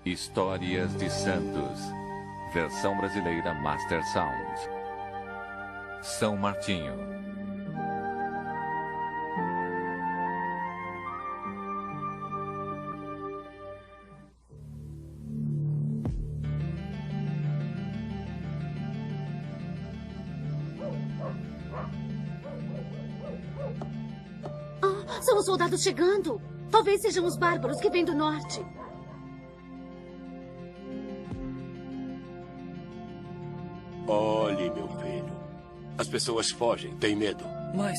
Histórias de Santos. Versão brasileira Master Sound. São Martinho. São os soldados chegando. Talvez sejam os bárbaros que vêm do norte. Olhe, meu filho. As pessoas fogem, têm medo. Mas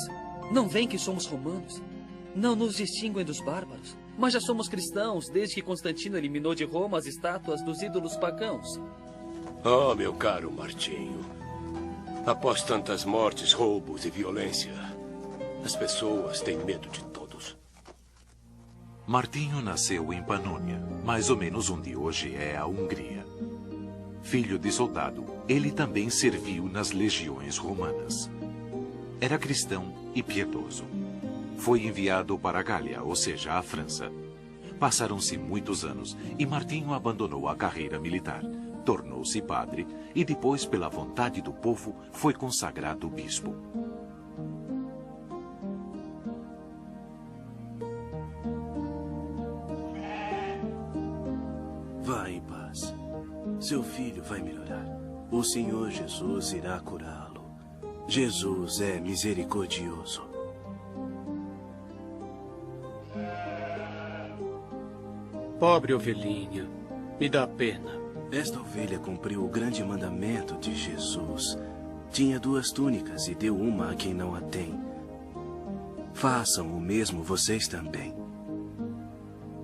não veem que somos romanos? Não nos distinguem dos bárbaros? Mas já somos cristãos desde que Constantino eliminou de Roma as estátuas dos ídolos pagãos. Oh, meu caro Martinho. Após tantas mortes, roubos e violência, as pessoas têm medo de todos. Martinho nasceu em Panônia, mais ou menos onde hoje é a Hungria. Filho de soldado, ele também serviu nas legiões romanas. Era cristão e piedoso. Foi enviado para a Gália, ou seja, a França. Passaram-se muitos anos e Martinho abandonou a carreira militar. Tornou-se padre e depois, pela vontade do povo, foi consagrado bispo. Vá em paz. Seu filho vai melhorar. O Senhor Jesus irá curá-lo. Jesus é misericordioso. Pobre ovelhinha. Me dá pena. Esta ovelha cumpriu o grande mandamento de Jesus. Tinha 2 túnicas e deu uma a quem não a tem. Façam o mesmo vocês também.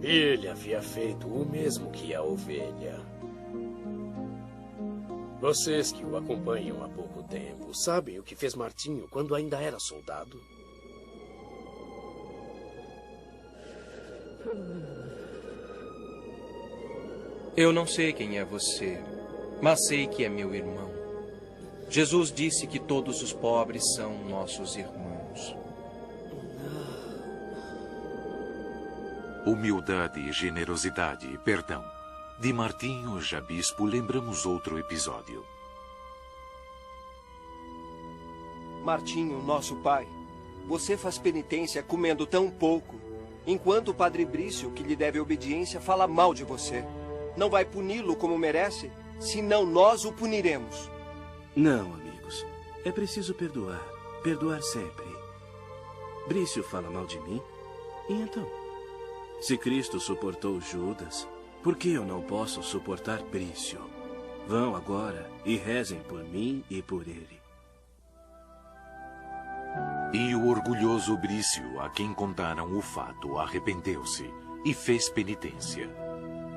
Ele havia feito o mesmo que a ovelha. Vocês que o acompanham há pouco tempo, sabem o que fez Martinho quando ainda era soldado? Eu não sei quem é você, mas sei que é meu irmão. Jesus disse que todos os pobres são nossos irmãos. Humildade, generosidade e perdão. De Martinho, já bispo, lembramos outro episódio. Martinho, nosso pai, você faz penitência comendo tão pouco, enquanto o padre Brício, que lhe deve obediência, fala mal de você. Não vai puni-lo como merece, senão nós o puniremos. Não, amigos. É preciso perdoar. Perdoar sempre. Brício fala mal de mim? E então? Se Cristo suportou Judas, por que eu não posso suportar Brício? Vão agora e rezem por mim e por ele. E o orgulhoso Brício, a quem contaram o fato, arrependeu-se e fez penitência.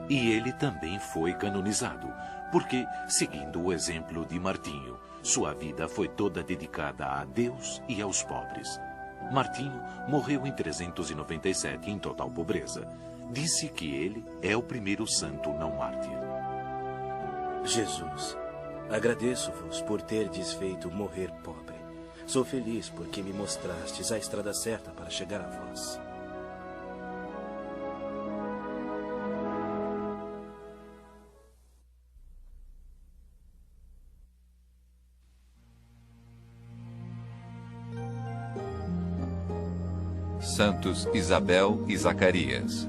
E ele também foi canonizado, porque, seguindo o exemplo de Martinho, sua vida foi toda dedicada a Deus e aos pobres. Martinho morreu em 397 em total pobreza. Disse que ele é o primeiro santo não mártir. Jesus, agradeço-vos por terdes feito morrer pobre. Sou feliz porque me mostrastes a estrada certa para chegar a vós. Santos Isabel e Zacarias.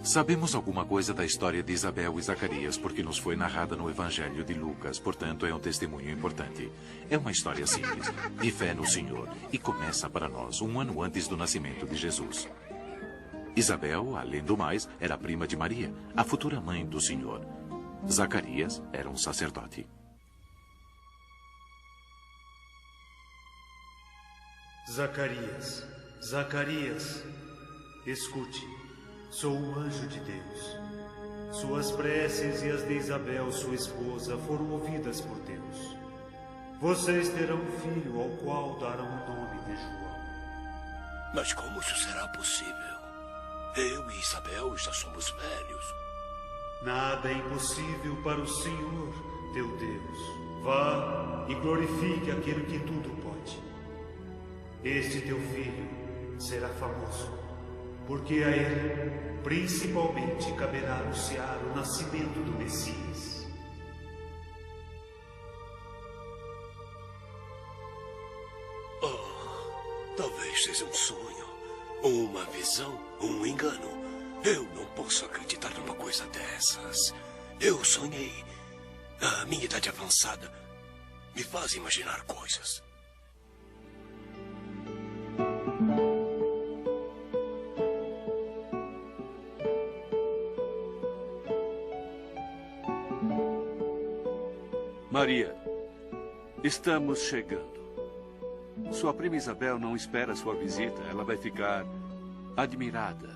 Sabemos alguma coisa da história de Isabel e Zacarias porque nos foi narrada no Evangelho de Lucas, portanto é um testemunho importante. É uma história simples, de fé no Senhor, e começa para nós 1 ano antes do nascimento de Jesus. Isabel, além do mais, era prima de Maria, a futura mãe do Senhor. Zacarias era um sacerdote. Zacarias, Zacarias, escute, sou o anjo de Deus. Suas preces e as de Isabel, sua esposa, foram ouvidas por Deus. Vocês terão um filho ao qual darão o nome de João. Mas como isso será possível? Eu e Isabel já somos velhos. Nada é impossível para o Senhor, teu Deus. Vá e glorifique aquele que tudo pode. Este teu filho será famoso. porque a ele, principalmente, caberá anunciar o nascimento do Messias. Talvez seja um sonho, uma visão, um engano. Eu não posso acreditar numa coisa dessas. Eu sonhei. A minha idade avançada me faz imaginar coisas. Maria, estamos chegando. Sua prima Isabel não espera sua visita. Ela vai ficar admirada.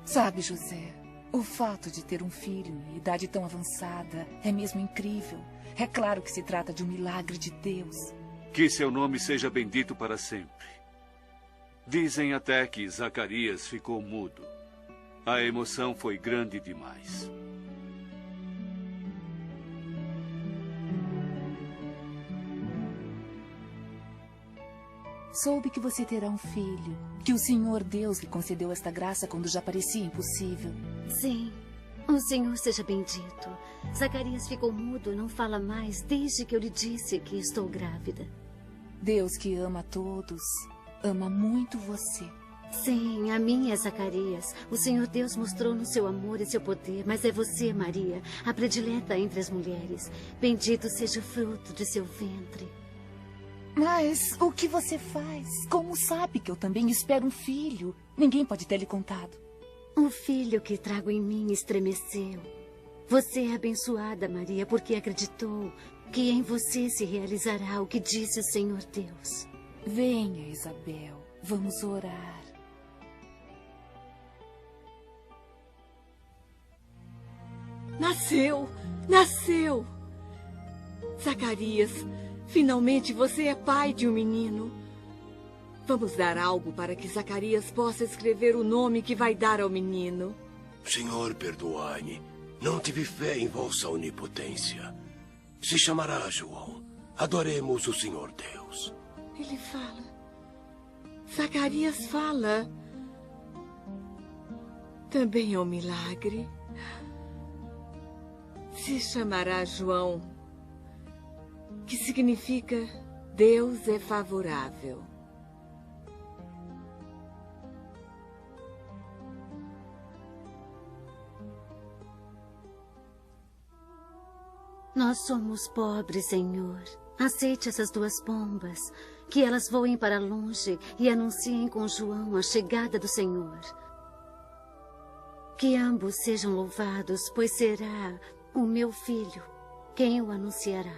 Sabe, José, o fato de ter um filho em idade tão avançada é mesmo incrível. É claro que se trata de um milagre de Deus. Que seu nome seja bendito para sempre. Dizem até que Zacarias ficou mudo. A emoção foi grande demais. Soube que você terá um filho, que o Senhor Deus lhe concedeu esta graça quando já parecia impossível. Sim, o Senhor seja bendito. Zacarias ficou mudo, não fala mais desde que eu lhe disse que estou grávida. Deus, que ama a todos, ama muito você. Sim, a mim é Zacarias. O Senhor Deus mostrou-nos seu amor e seu poder, mas é você, Maria, a predileta entre as mulheres. Bendito seja o fruto de seu ventre. Mas o que você faz? Como sabe que eu também espero um filho? Ninguém pode ter lhe contado. O filho que trago em mim estremeceu. Você é abençoada, Maria, porque acreditou que em você se realizará o que disse o Senhor Deus. Venha, Isabel. Vamos orar. Nasceu! Nasceu! Zacarias, finalmente você é pai de um menino. Vamos dar algo para que Zacarias possa escrever o nome que vai dar ao menino. Senhor, perdoai-me. Não tive fé em vossa onipotência. Se chamará João. Adoremos o Senhor Deus. Ele fala. Zacarias fala. Também é um milagre. Se chamará João, que significa Deus é favorável. Nós somos pobres, Senhor. Aceite essas 2 pombas, que elas voem para longe e anunciem com João a chegada do Senhor. Que ambos sejam louvados, pois será o meu filho quem o anunciará.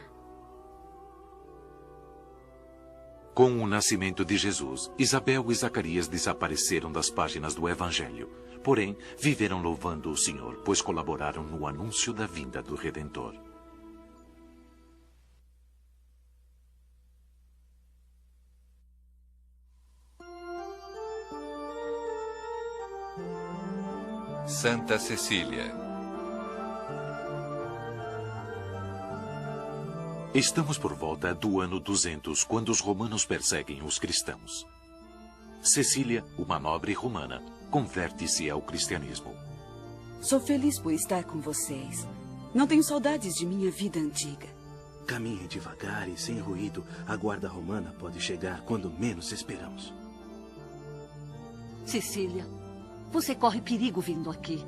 Com o nascimento de Jesus, Isabel e Zacarias desapareceram das páginas do Evangelho. Porém, viveram louvando o Senhor, pois colaboraram no anúncio da vinda do Redentor. Santa Cecília. Estamos por volta do ano 200, quando os romanos perseguem os cristãos. Cecília, uma nobre romana, converte-se ao cristianismo. Sou feliz por estar com vocês. Não tenho saudades de minha vida antiga. Caminhe devagar e sem ruído. A guarda romana pode chegar quando menos esperamos. Cecília, você corre perigo vindo aqui.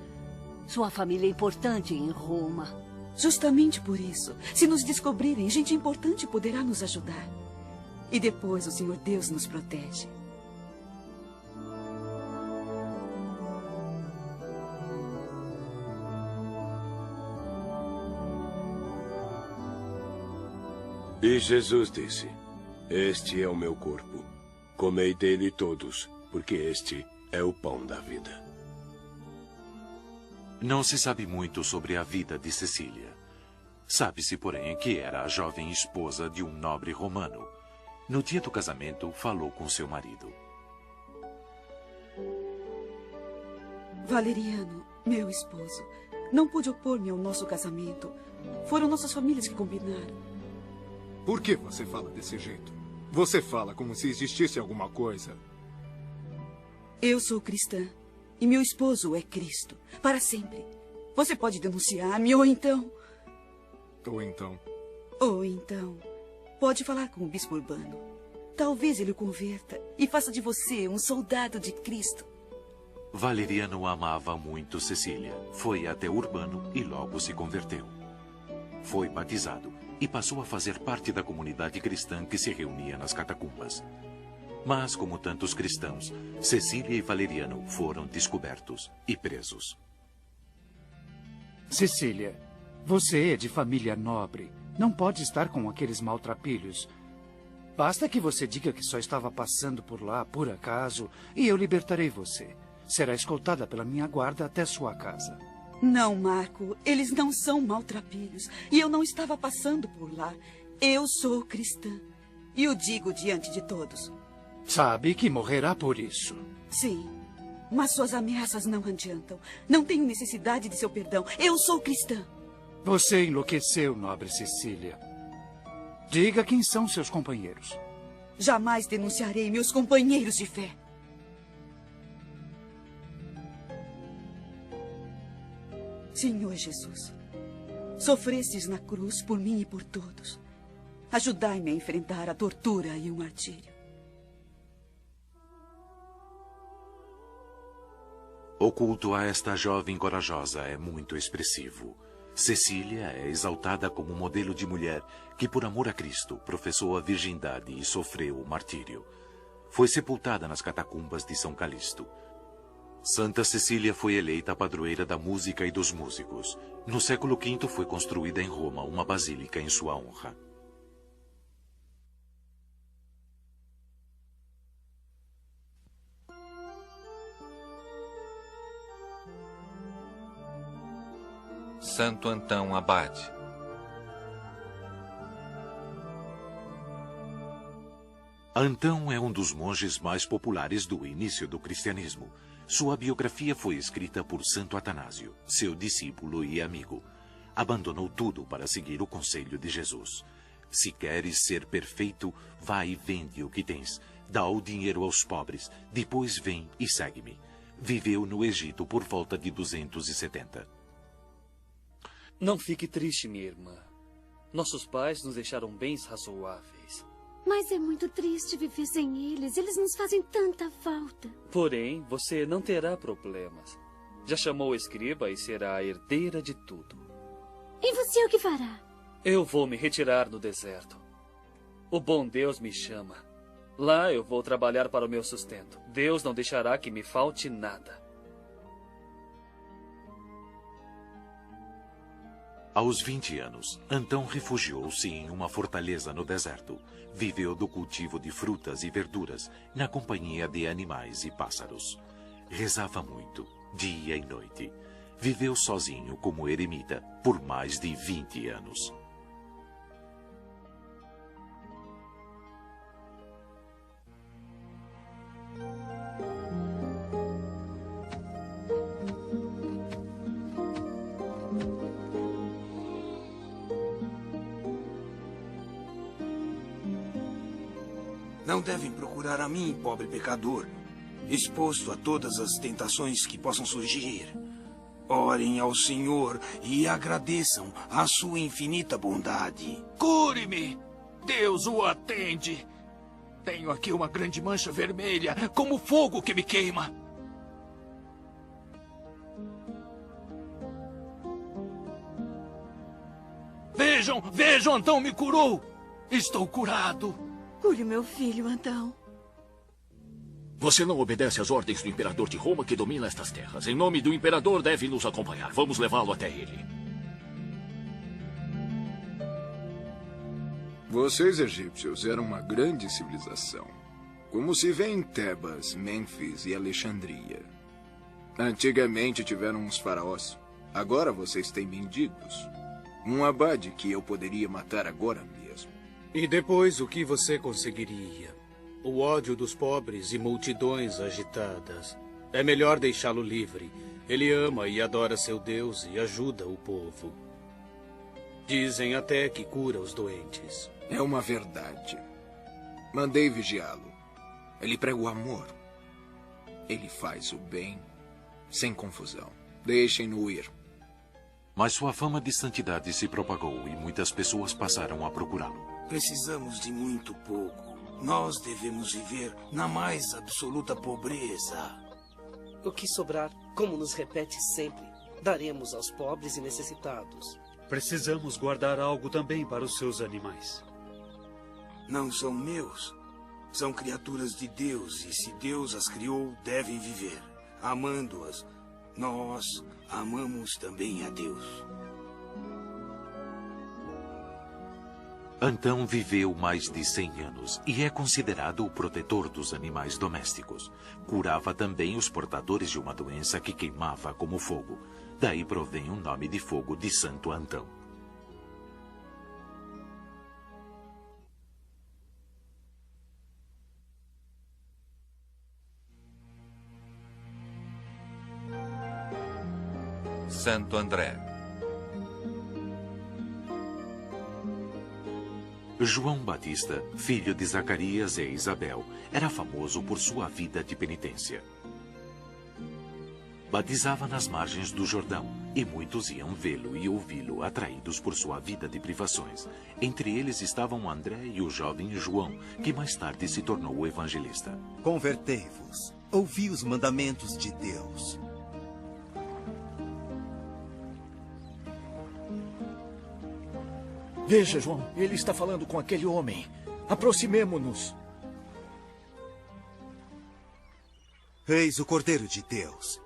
Sua família é importante em Roma. Justamente por isso, se nos descobrirem, gente importante poderá nos ajudar. E depois o Senhor Deus nos protege. E Jesus disse: Este é o meu corpo. Comei dele todos, porque este é o pão da vida. Não se sabe muito sobre a vida de Cecília. Sabe-se, porém, que era a jovem esposa de um nobre romano. No dia do casamento, falou com seu marido. Valeriano, meu esposo, não pude opor-me ao nosso casamento. Foram nossas famílias que combinaram. Por que você fala desse jeito? Você fala como se existisse alguma coisa. Eu sou cristã. E meu esposo é Cristo, para sempre. Você pode denunciar-me, ou então... Ou então, pode falar com o bispo Urbano. Talvez ele o converta e faça de você um soldado de Cristo. Valeriano amava muito Cecília. Foi até Urbano e logo se converteu. Foi batizado e passou a fazer parte da comunidade cristã que se reunia nas catacumbas. Mas, como tantos cristãos, Cecília e Valeriano foram descobertos e presos. Cecília, você é de família nobre. Não pode estar com aqueles maltrapilhos. Basta que você diga que só estava passando por lá, por acaso, e eu libertarei você. Será escoltada pela minha guarda até sua casa. Não, Marco. Eles não são maltrapilhos. E eu não estava passando por lá. Eu sou cristã. E o digo diante de todos. Sabe que morrerá por isso. Sim. Mas suas ameaças não adiantam. Não tenho necessidade de seu perdão. Eu sou cristã. Você enlouqueceu, nobre Cecília. Diga quem são seus companheiros. Jamais denunciarei meus companheiros de fé. Senhor Jesus, sofrestes na cruz por mim e por todos. Ajudai-me a enfrentar a tortura e o martírio. O culto a esta jovem corajosa é muito expressivo. Cecília é exaltada como modelo de mulher que, por amor a Cristo, professou a virgindade e sofreu o martírio. Foi sepultada nas catacumbas de São Calixto. Santa Cecília foi eleita a padroeira da música e dos músicos. No século V foi construída em Roma uma basílica em sua honra. Santo Antão Abade. Antão é um dos monges mais populares do início do cristianismo. Sua biografia foi escrita por Santo Atanásio, seu discípulo e amigo. Abandonou tudo para seguir o conselho de Jesus. Se queres ser perfeito, vai e vende o que tens. Dá o dinheiro aos pobres, depois vem e segue-me. Viveu no Egito por volta de 270. Não fique triste, minha irmã. Nossos pais nos deixaram bens razoáveis. Mas é muito triste viver sem eles. Eles nos fazem tanta falta. Porém, você não terá problemas. Já chamou o escriba e será a herdeira de tudo. E você o que fará? Eu vou me retirar no deserto. O bom Deus me chama. Lá eu vou trabalhar para o meu sustento. Deus não deixará que me falte nada. Aos 20 anos, Antão refugiou-se em uma fortaleza no deserto. Viveu do cultivo de frutas e verduras, na companhia de animais e pássaros. Rezava muito, dia e noite. Viveu sozinho como eremita por mais de 20 anos. Não devem procurar a mim, pobre pecador, exposto a todas as tentações que possam surgir. Orem ao Senhor e agradeçam a sua infinita bondade. Cure-me! Deus o atende! Tenho aqui uma grande mancha vermelha, como fogo que me queima. Vejam, vejam, Antão me curou! Estou curado! Cure meu filho, Antão. Você não obedece às ordens do imperador de Roma que domina estas terras. Em nome do imperador, deve nos acompanhar. Vamos levá-lo até ele. Vocês, egípcios, eram uma grande civilização. Como se vê em Tebas, Mênfis e Alexandria. Antigamente tiveram uns faraós. Agora vocês têm mendigos. Um abade que eu poderia matar agora mesmo. E depois o que você conseguiria? O ódio dos pobres e multidões agitadas. É melhor deixá-lo livre. Ele ama e adora seu Deus e ajuda o povo. Dizem até que cura os doentes. É uma verdade. Mandei vigiá-lo. Ele prega o amor. Ele faz o bem Sem confusão. Deixem-no ir. Mas sua fama de santidade se propagou e muitas pessoas passaram a procurá-lo. Precisamos de muito pouco. Nós devemos viver na mais absoluta pobreza. O que sobrar, como nos repete sempre, daremos aos pobres e necessitados. Precisamos guardar algo também para os seus animais. Não são meus. São criaturas de Deus e se Deus as criou, devem viver. Amando-as, nós amamos também a Deus. Antão viveu mais de 100 anos e é considerado o protetor dos animais domésticos. Curava também os portadores de uma doença que queimava como fogo. Daí provém o nome de fogo de Santo Antão. Santo André. João Batista, filho de Zacarias e Isabel, era famoso por sua vida de penitência. Batizava nas margens do Jordão, e muitos iam vê-lo e ouvi-lo, atraídos por sua vida de privações. Entre eles estavam André e o jovem João, que mais tarde se tornou o evangelista. Convertei-vos, ouvi os mandamentos de Deus. Veja, João, ele está falando com aquele homem. Aproximemo-nos. Eis o Cordeiro de Deus.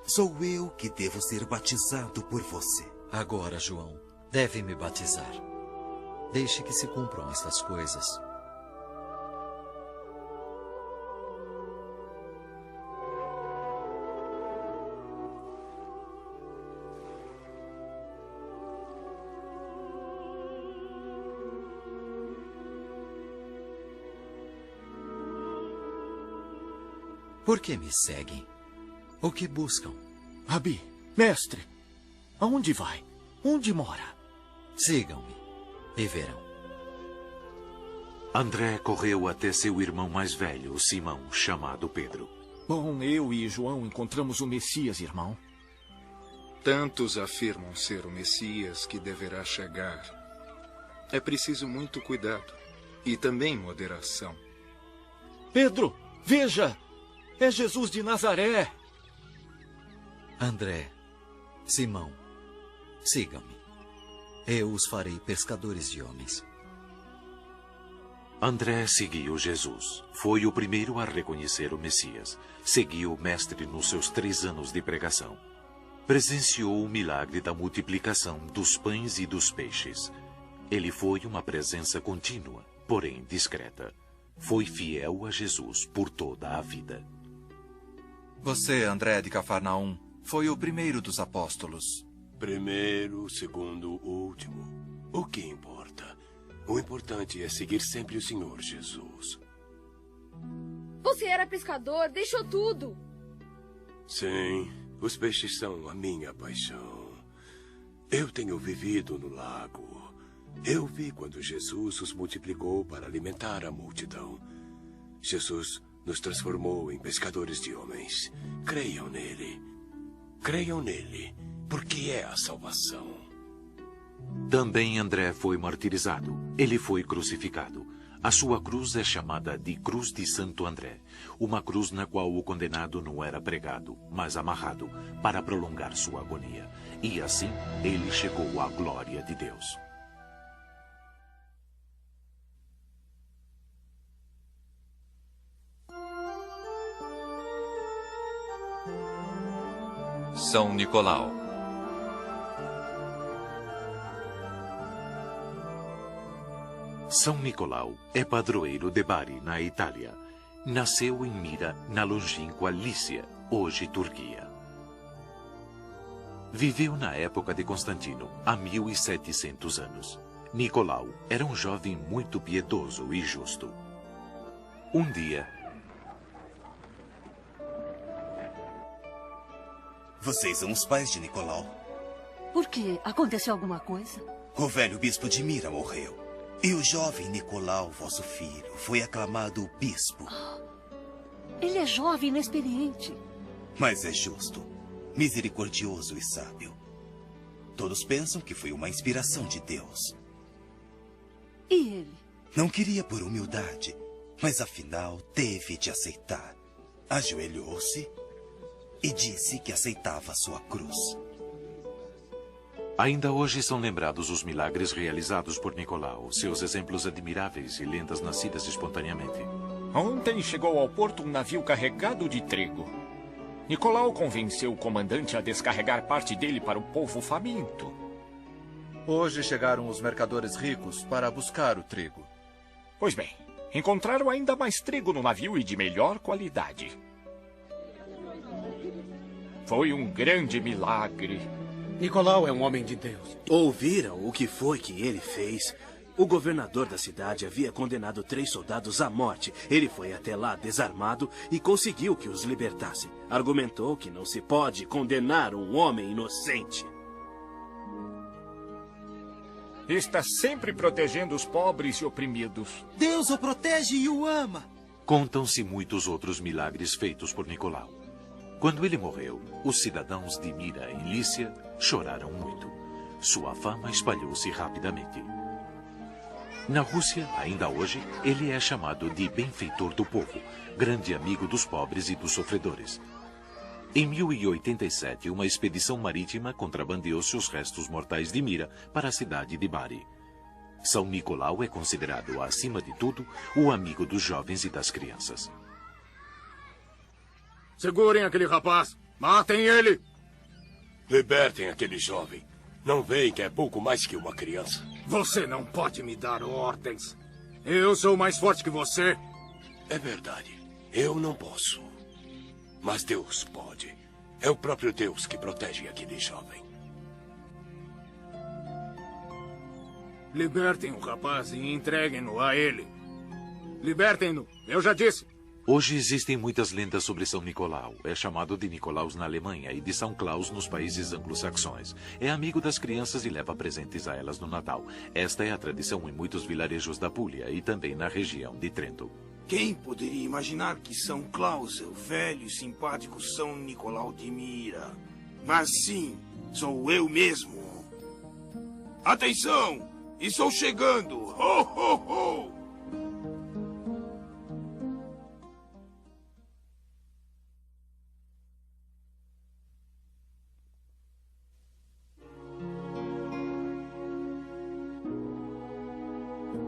Sou eu que devo ser batizado por você. Agora, João, deve me batizar. Deixe que se cumpram estas coisas. Por que me seguem? O que buscam? Rabi, mestre, aonde vai? Onde mora? Sigam-me e verão. André correu até seu irmão mais velho, Simão, chamado Pedro. Bom, eu e João encontramos o Messias, irmão. Tantos afirmam ser o Messias que deverá chegar. É preciso muito cuidado e também moderação. Pedro, veja! É Jesus de Nazaré. André, Simão, sigam-me. Eu os farei pescadores de homens. André seguiu Jesus. Foi o primeiro a reconhecer o Messias. Seguiu o Mestre nos seus 3 anos de pregação. Presenciou o milagre da multiplicação dos pães e dos peixes. Ele foi uma presença contínua, porém discreta. Foi fiel a Jesus por toda a vida. Você, André de Cafarnaum, foi o primeiro dos apóstolos. Primeiro, segundo, último. O que importa? O importante é seguir sempre o Senhor Jesus. Você era pescador, deixou tudo. Sim, os peixes são a minha paixão. Eu tenho vivido no lago. Eu vi quando Jesus os multiplicou para alimentar a multidão. Jesus nos transformou em pescadores de homens. Creiam nele. Creiam nele, porque é a salvação. Também André foi martirizado. Ele foi crucificado. A sua cruz é chamada de Cruz de Santo André, uma cruz na qual o condenado não era pregado, mas amarrado, para prolongar sua agonia. E assim, ele chegou à glória de Deus. São Nicolau. São Nicolau é padroeiro de Bari, na Itália. Nasceu em Mira, na longínqua Lícia, hoje Turquia. Viveu na época de Constantino, há 1700 anos. Nicolau era um jovem muito piedoso e justo. Um dia... Vocês são os pais de Nicolau. Por quê? Aconteceu alguma coisa? O velho bispo de Mira morreu. E o jovem Nicolau, vosso filho, foi aclamado bispo. Ele é jovem e inexperiente. Mas é justo. misericordioso e sábio. Todos pensam que foi uma inspiração de Deus. E ele? Não queria por humildade, mas afinal teve de aceitar. Ajoelhou-se e disse que aceitava sua cruz. Ainda hoje são lembrados os milagres realizados por Nicolau, seus exemplos admiráveis e lendas nascidas espontaneamente. Ontem chegou ao porto um navio carregado de trigo. Nicolau convenceu o comandante a descarregar parte dele para o povo faminto. Hoje chegaram os mercadores ricos para buscar o trigo. Pois bem, encontraram ainda mais trigo no navio e de melhor qualidade. Foi um grande milagre. Nicolau é um homem de Deus. Ouviram o que foi que ele fez? O governador da cidade havia condenado 3 soldados à morte. Ele foi até lá desarmado e conseguiu que os libertasse. Argumentou que não se pode condenar um homem inocente. Está sempre protegendo os pobres e oprimidos. Deus o protege e o ama. Contam-se muitos outros milagres feitos por Nicolau. Quando ele morreu, os cidadãos de Mira e Lícia choraram muito. Sua fama espalhou-se rapidamente. Na Rússia, ainda hoje, ele é chamado de benfeitor do povo, grande amigo dos pobres e dos sofredores. Em 1087, uma expedição marítima contrabandeou-se os restos mortais de Mira para a cidade de Bari. São Nicolau é considerado, acima de tudo, o amigo dos jovens e das crianças. Segurem aquele rapaz! Matem ele! Libertem aquele jovem. Não veem que é pouco mais que uma criança? Você não pode me dar ordens. Eu sou mais forte que você. É verdade. Eu não posso. Mas Deus pode. É o próprio Deus que protege aquele jovem. Libertem o rapaz e entreguem-no a ele. Libertem-no. Eu já disse. Hoje existem muitas lendas sobre São Nicolau. É chamado de Nicolaus na Alemanha e de São Claus nos países anglo-saxões. É amigo das crianças e leva presentes a elas no Natal. Esta é a tradição em muitos vilarejos da Puglia e também na região de Trento. Quem poderia imaginar que São Claus é o velho e simpático São Nicolau de Mira? Mas sim, sou eu mesmo. Atenção! Estou chegando! Ho, ho, ho!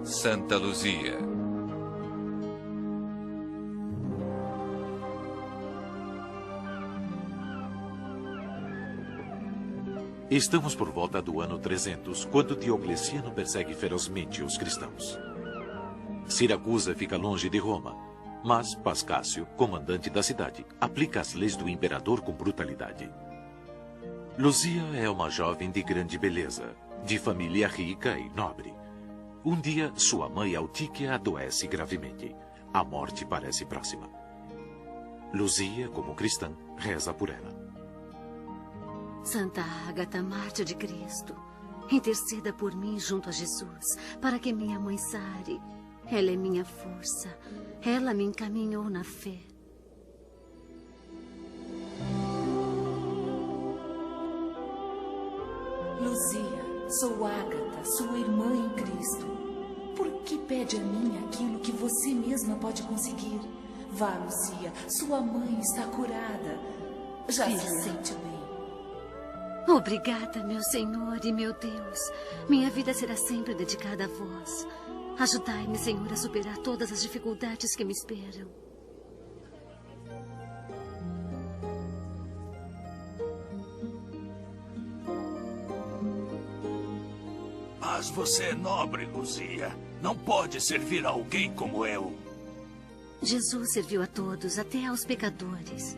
Santa Luzia. Estamos por volta do ano 300, quando Diocleciano persegue ferozmente os cristãos. Siracusa fica longe de Roma, mas Pascácio, comandante da cidade, aplica as leis do imperador com brutalidade. Luzia é uma jovem de grande beleza, de família rica e nobre. Um dia, sua mãe Autíquia adoece gravemente. A morte parece próxima. Luzia, como cristã, reza por ela. Santa Ágata, mártir de Cristo, interceda por mim junto a Jesus, para que minha mãe sare. Ela é minha força. Ela me encaminhou na fé. Luzia, sou Ágata, sua irmã em Cristo. Por que pede a mim aquilo que você mesma pode conseguir? Vá, Luzia, sua mãe está curada. Já se sente bem. Obrigada, meu Senhor e meu Deus. Minha vida será sempre dedicada a vós. Ajudai-me, Senhor, a superar todas as dificuldades que me esperam. Mas você é nobre, Luzia. Não pode servir a alguém como eu. Jesus serviu a todos, até aos pecadores.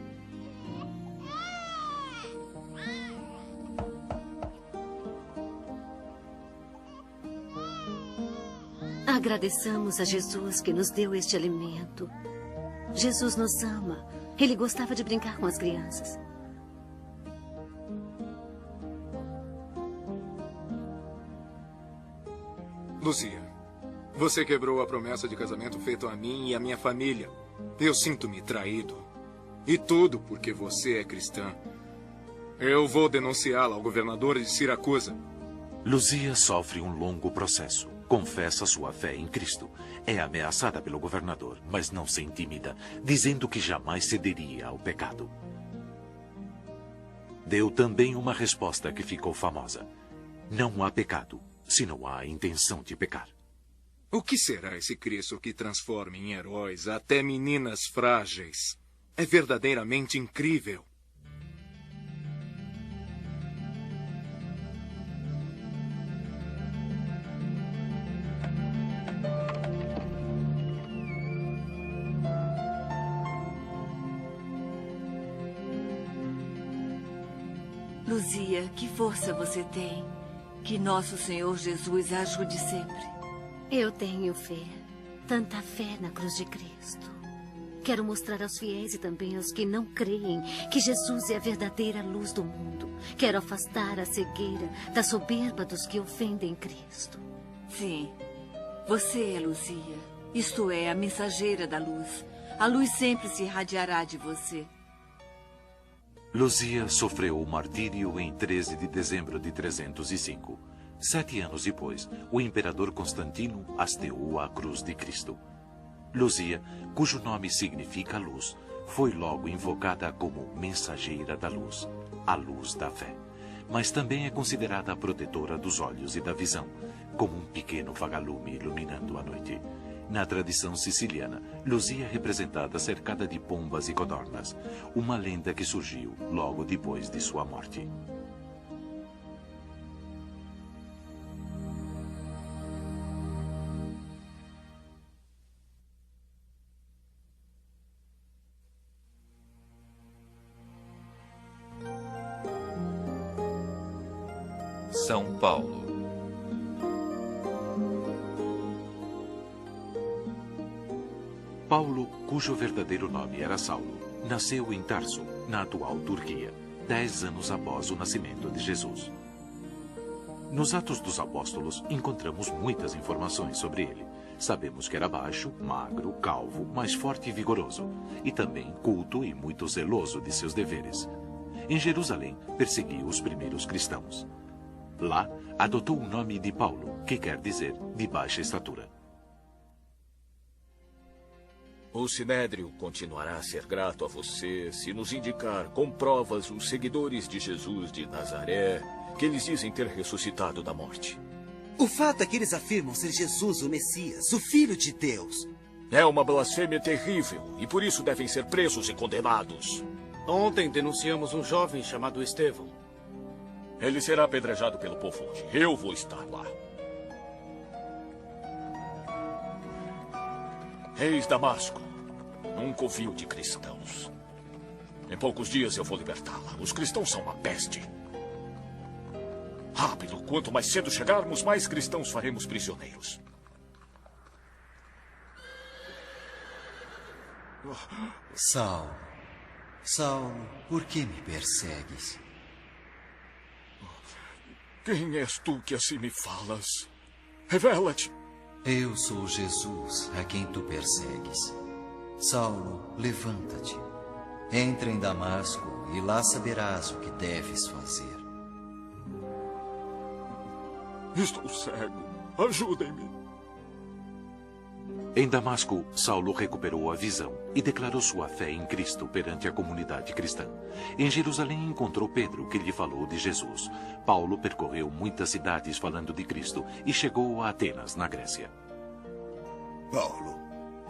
Agradeçamos a Jesus que nos deu este alimento. Jesus nos ama. Ele gostava de brincar com as crianças. Luzia, você quebrou a promessa de casamento feita a mim e à minha família. Eu sinto-me traído. E tudo porque você é cristã. Eu vou denunciá-la ao governador de Siracusa. Luzia sofre um longo processo. Confessa sua fé em Cristo. É ameaçada pelo governador, mas não se intimida, dizendo que jamais cederia ao pecado. Deu também uma resposta que ficou famosa. Não há pecado, se não há intenção de pecar. O que será esse Cristo que transforma em heróis até meninas frágeis? É verdadeiramente incrível. Luzia, que força você tem. Que nosso Senhor Jesus a ajude sempre. Eu tenho fé. Tanta fé na cruz de Cristo. Quero mostrar aos fiéis e também aos que não creem que Jesus é a verdadeira luz do mundo. Quero afastar a cegueira da soberba dos que ofendem Cristo. Sim, você é Luzia. Isto é, a mensageira da luz. A luz sempre se irradiará de você. Luzia sofreu o martírio em 13 de dezembro de 305. 7 anos depois, o imperador Constantino hasteou a cruz de Cristo. Luzia, cujo nome significa luz, foi logo invocada como mensageira da luz, a luz da fé. Mas também é considerada a protetora dos olhos e da visão, como um pequeno vagalume iluminando a noite. Na tradição siciliana, Luzia é representada cercada de pombas e codornas, uma lenda que surgiu logo depois de sua morte. São Paulo. Paulo, cujo verdadeiro nome era Saulo, nasceu em Tarso, na atual Turquia, 10 anos após o nascimento de Jesus. Nos Atos dos Apóstolos, encontramos muitas informações sobre ele. Sabemos que era baixo, magro, calvo, mas forte e vigoroso, e também culto e muito zeloso de seus deveres. Em Jerusalém, perseguiu os primeiros cristãos. Lá, adotou o nome de Paulo, que quer dizer de baixa estatura. O Sinédrio continuará a ser grato a você se nos indicar com provas os seguidores de Jesus de Nazaré que eles dizem ter ressuscitado da morte. O fato é que eles afirmam ser Jesus o Messias, o Filho de Deus. É uma blasfêmia terrível e por isso devem ser presos e condenados. Ontem denunciamos um jovem chamado Estevão. Ele será apedrejado pelo povo hoje. Eu vou estar lá. Eis Damasco, um covil de cristãos. Em poucos dias eu vou libertá-la. Os cristãos são uma peste. Rápido, quanto mais cedo chegarmos, mais cristãos faremos prisioneiros. Saulo, Saulo, por que me persegues? Quem és tu que assim me falas? Revela-te. Eu sou Jesus, a quem tu persegues. Saulo, levanta-te. Entra em Damasco e lá saberás o que deves fazer. Estou cego. Ajudem-me. Em Damasco, Saulo recuperou a visão e declarou sua fé em Cristo perante a comunidade cristã. Em Jerusalém encontrou Pedro, que lhe falou de Jesus. Paulo percorreu muitas cidades falando de Cristo e chegou a Atenas, na Grécia. Paulo,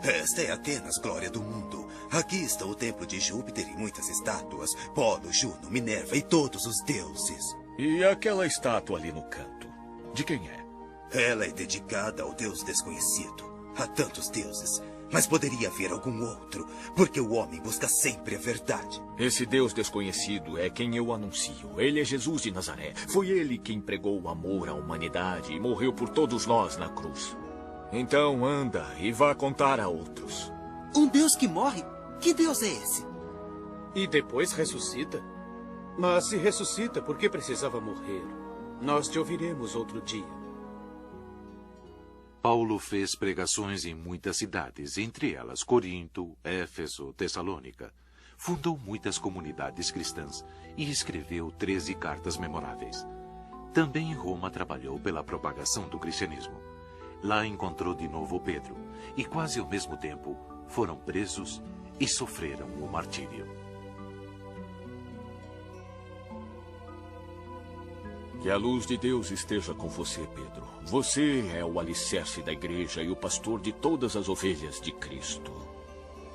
esta é Atenas, glória do mundo. Aqui está o templo de Júpiter e muitas estátuas. Polo, Juno, Minerva e todos os deuses. E aquela estátua ali no canto, de quem é? Ela é dedicada ao Deus desconhecido. Há tantos deuses, mas poderia haver algum outro, porque o homem busca sempre a verdade. Esse Deus desconhecido é quem eu anuncio. Ele é Jesus de Nazaré. Foi ele quem pregou o amor à humanidade e morreu por todos nós na cruz. Então anda e vá contar a outros. Um Deus que morre? Que Deus é esse? E depois ressuscita? Mas se ressuscita, por que precisava morrer? Nós te ouviremos outro dia. Paulo fez pregações em muitas cidades, entre elas Corinto, Éfeso, Tessalônica. fundou muitas comunidades cristãs e escreveu 13 cartas memoráveis. Também em Roma trabalhou pela propagação do cristianismo. Lá encontrou de novo Pedro e quase ao mesmo tempo foram presos e sofreram o martírio. Que a luz de Deus esteja com você, Pedro. Você é o alicerce da igreja e o pastor de todas as ovelhas de Cristo.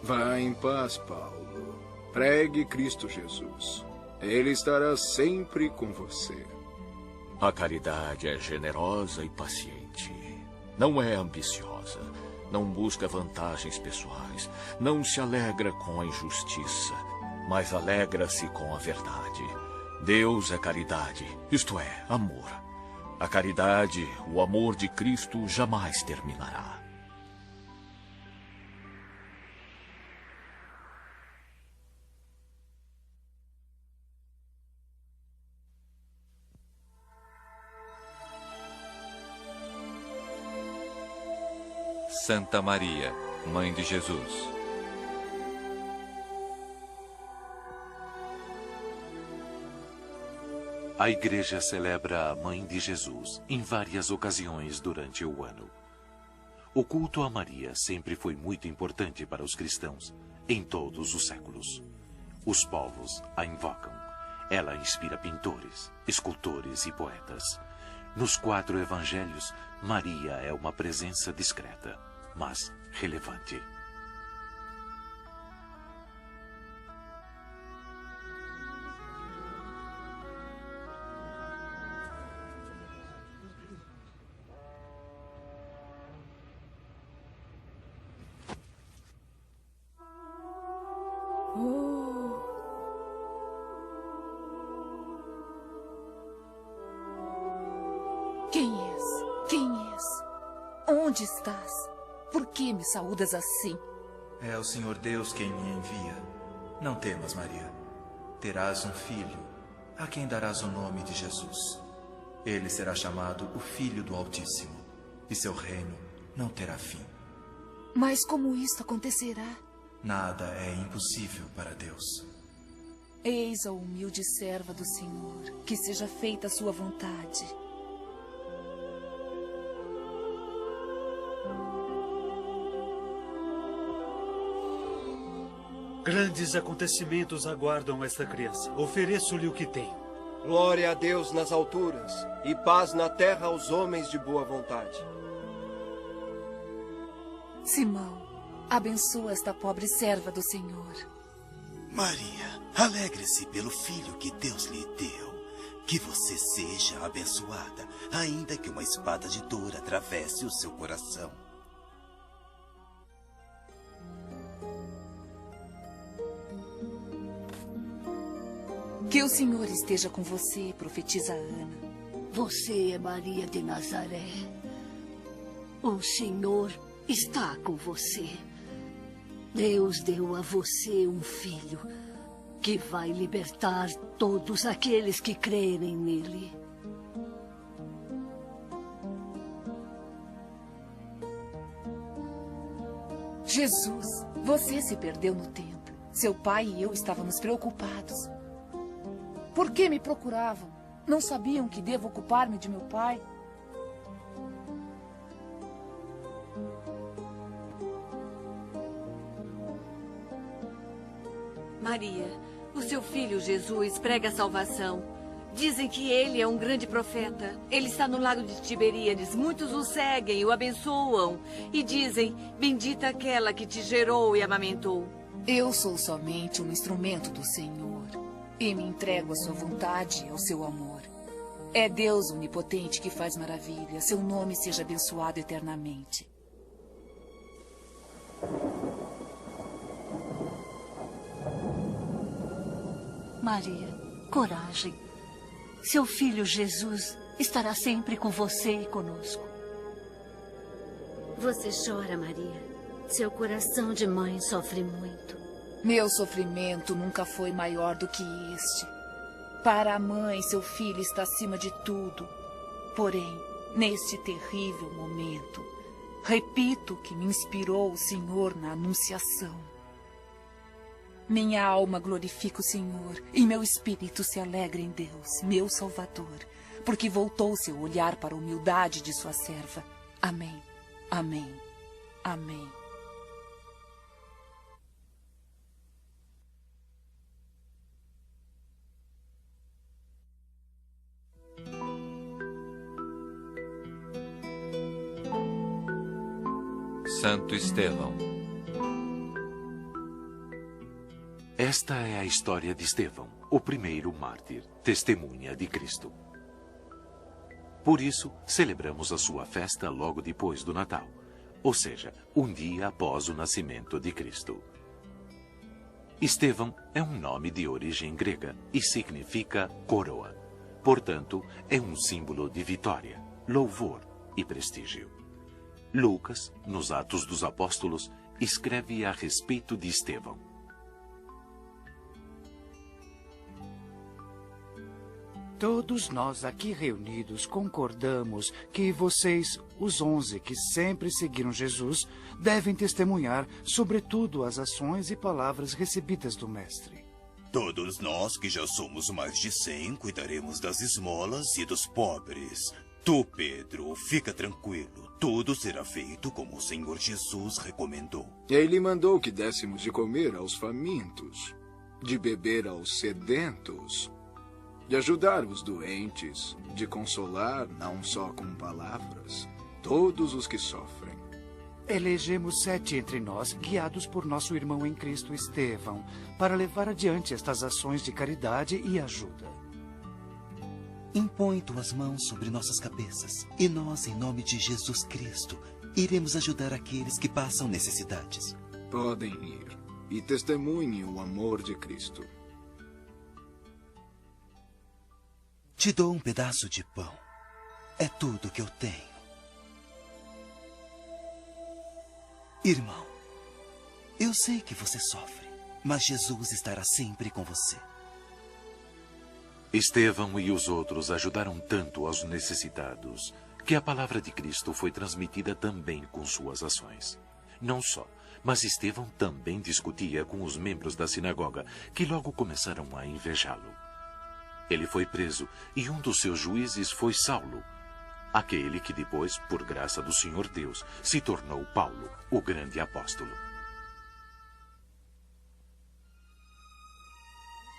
Vá em paz, Paulo. Pregue Cristo Jesus. Ele estará sempre com você. A caridade é generosa e paciente. Não é ambiciosa. Não busca vantagens pessoais. Não se alegra com a injustiça, mas alegra-se com a verdade. Deus é caridade, isto é, amor. A caridade, o amor de Cristo jamais terminará. Santa Maria, Mãe de Jesus. A Igreja celebra a Mãe de Jesus em várias ocasiões durante o ano. O culto a Maria sempre foi muito importante para os cristãos, em todos os séculos. Os povos a invocam. Ela inspira pintores, escultores e poetas. Nos 4 evangelhos, Maria é uma presença discreta, mas relevante. Onde estás? Por que me saúdas assim? É o Senhor Deus quem me envia. Não temas, Maria. Terás um filho, a quem darás o nome de Jesus. Ele será chamado o Filho do Altíssimo, e seu reino não terá fim. Mas como isto acontecerá? Nada é impossível para Deus. Eis a humilde serva do Senhor, que seja feita a sua vontade. Grandes acontecimentos aguardam esta criança. Ofereço-lhe o que tenho. Glória a Deus nas alturas e paz na terra aos homens de boa vontade. Simão, abençoa esta pobre serva do Senhor. Maria, alegre-se pelo filho que Deus lhe deu. Que você seja abençoada, ainda que uma espada de dor atravesse o seu coração. Que o Senhor esteja com você, profetiza Ana. Você é Maria de Nazaré. O Senhor está com você. Deus deu a você um filho que vai libertar todos aqueles que crerem nele. Jesus, você se perdeu no templo. Seu pai e eu estávamos preocupados. Por que me procuravam? Não sabiam que devo ocupar-me de meu pai? Maria, o seu filho Jesus prega a salvação. Dizem que ele é um grande profeta. Ele está no lago de Tiberíades. Muitos o seguem e o abençoam. E dizem, bendita aquela que te gerou e amamentou. Eu sou somente um instrumento do Senhor. E me entrego à sua vontade e ao seu amor. É Deus onipotente que faz maravilhas. Seu nome seja abençoado eternamente. Maria, coragem. Seu filho Jesus estará sempre com você e conosco. Você chora, Maria. Seu coração de mãe sofre muito. Meu sofrimento nunca foi maior do que este. Para a mãe, seu filho está acima de tudo. Porém, neste terrível momento, repito que me inspirou o Senhor na Anunciação. Minha alma glorifica o Senhor e meu espírito se alegra em Deus, meu Salvador, porque voltou seu olhar para a humildade de sua serva. Amém, amém, amém. Santo Estevão. Esta é a história de Estevão, o primeiro mártir, testemunha de Cristo. Por isso, celebramos a sua festa logo depois do Natal, ou seja, um dia após o nascimento de Cristo. Estevão é um nome de origem grega e significa coroa. Portanto, é um símbolo de vitória, louvor e prestígio. Lucas, nos Atos dos Apóstolos, escreve a respeito de Estevão. Todos nós aqui reunidos concordamos que vocês, os 11 que sempre seguiram Jesus, devem testemunhar, sobretudo, as ações e palavras recebidas do Mestre. Todos nós que já somos mais de 100 cuidaremos das esmolas e dos pobres. Tu, Pedro, fica tranquilo. Tudo será feito como o Senhor Jesus recomendou. Ele mandou que dessemos de comer aos famintos, de beber aos sedentos, de ajudar os doentes, de consolar, não só com palavras, todos os que sofrem. Elegemos 7 entre nós, guiados por nosso irmão em Cristo Estevão, para levar adiante estas ações de caridade e ajuda. Impõe tuas mãos sobre nossas cabeças, e nós, em nome de Jesus Cristo, iremos ajudar aqueles que passam necessidades. Podem ir e testemunhem o amor de Cristo. Te dou um pedaço de pão. É tudo que eu tenho. Irmão, eu sei que você sofre, mas Jesus estará sempre com você. Estevão e os outros ajudaram tanto aos necessitados que a palavra de Cristo foi transmitida também com suas ações. Não só, mas Estevão também discutia com os membros da sinagoga, que logo começaram a invejá-lo. Ele foi preso e um dos seus juízes foi Saulo, aquele que depois, por graça do Senhor Deus, se tornou Paulo, o grande apóstolo.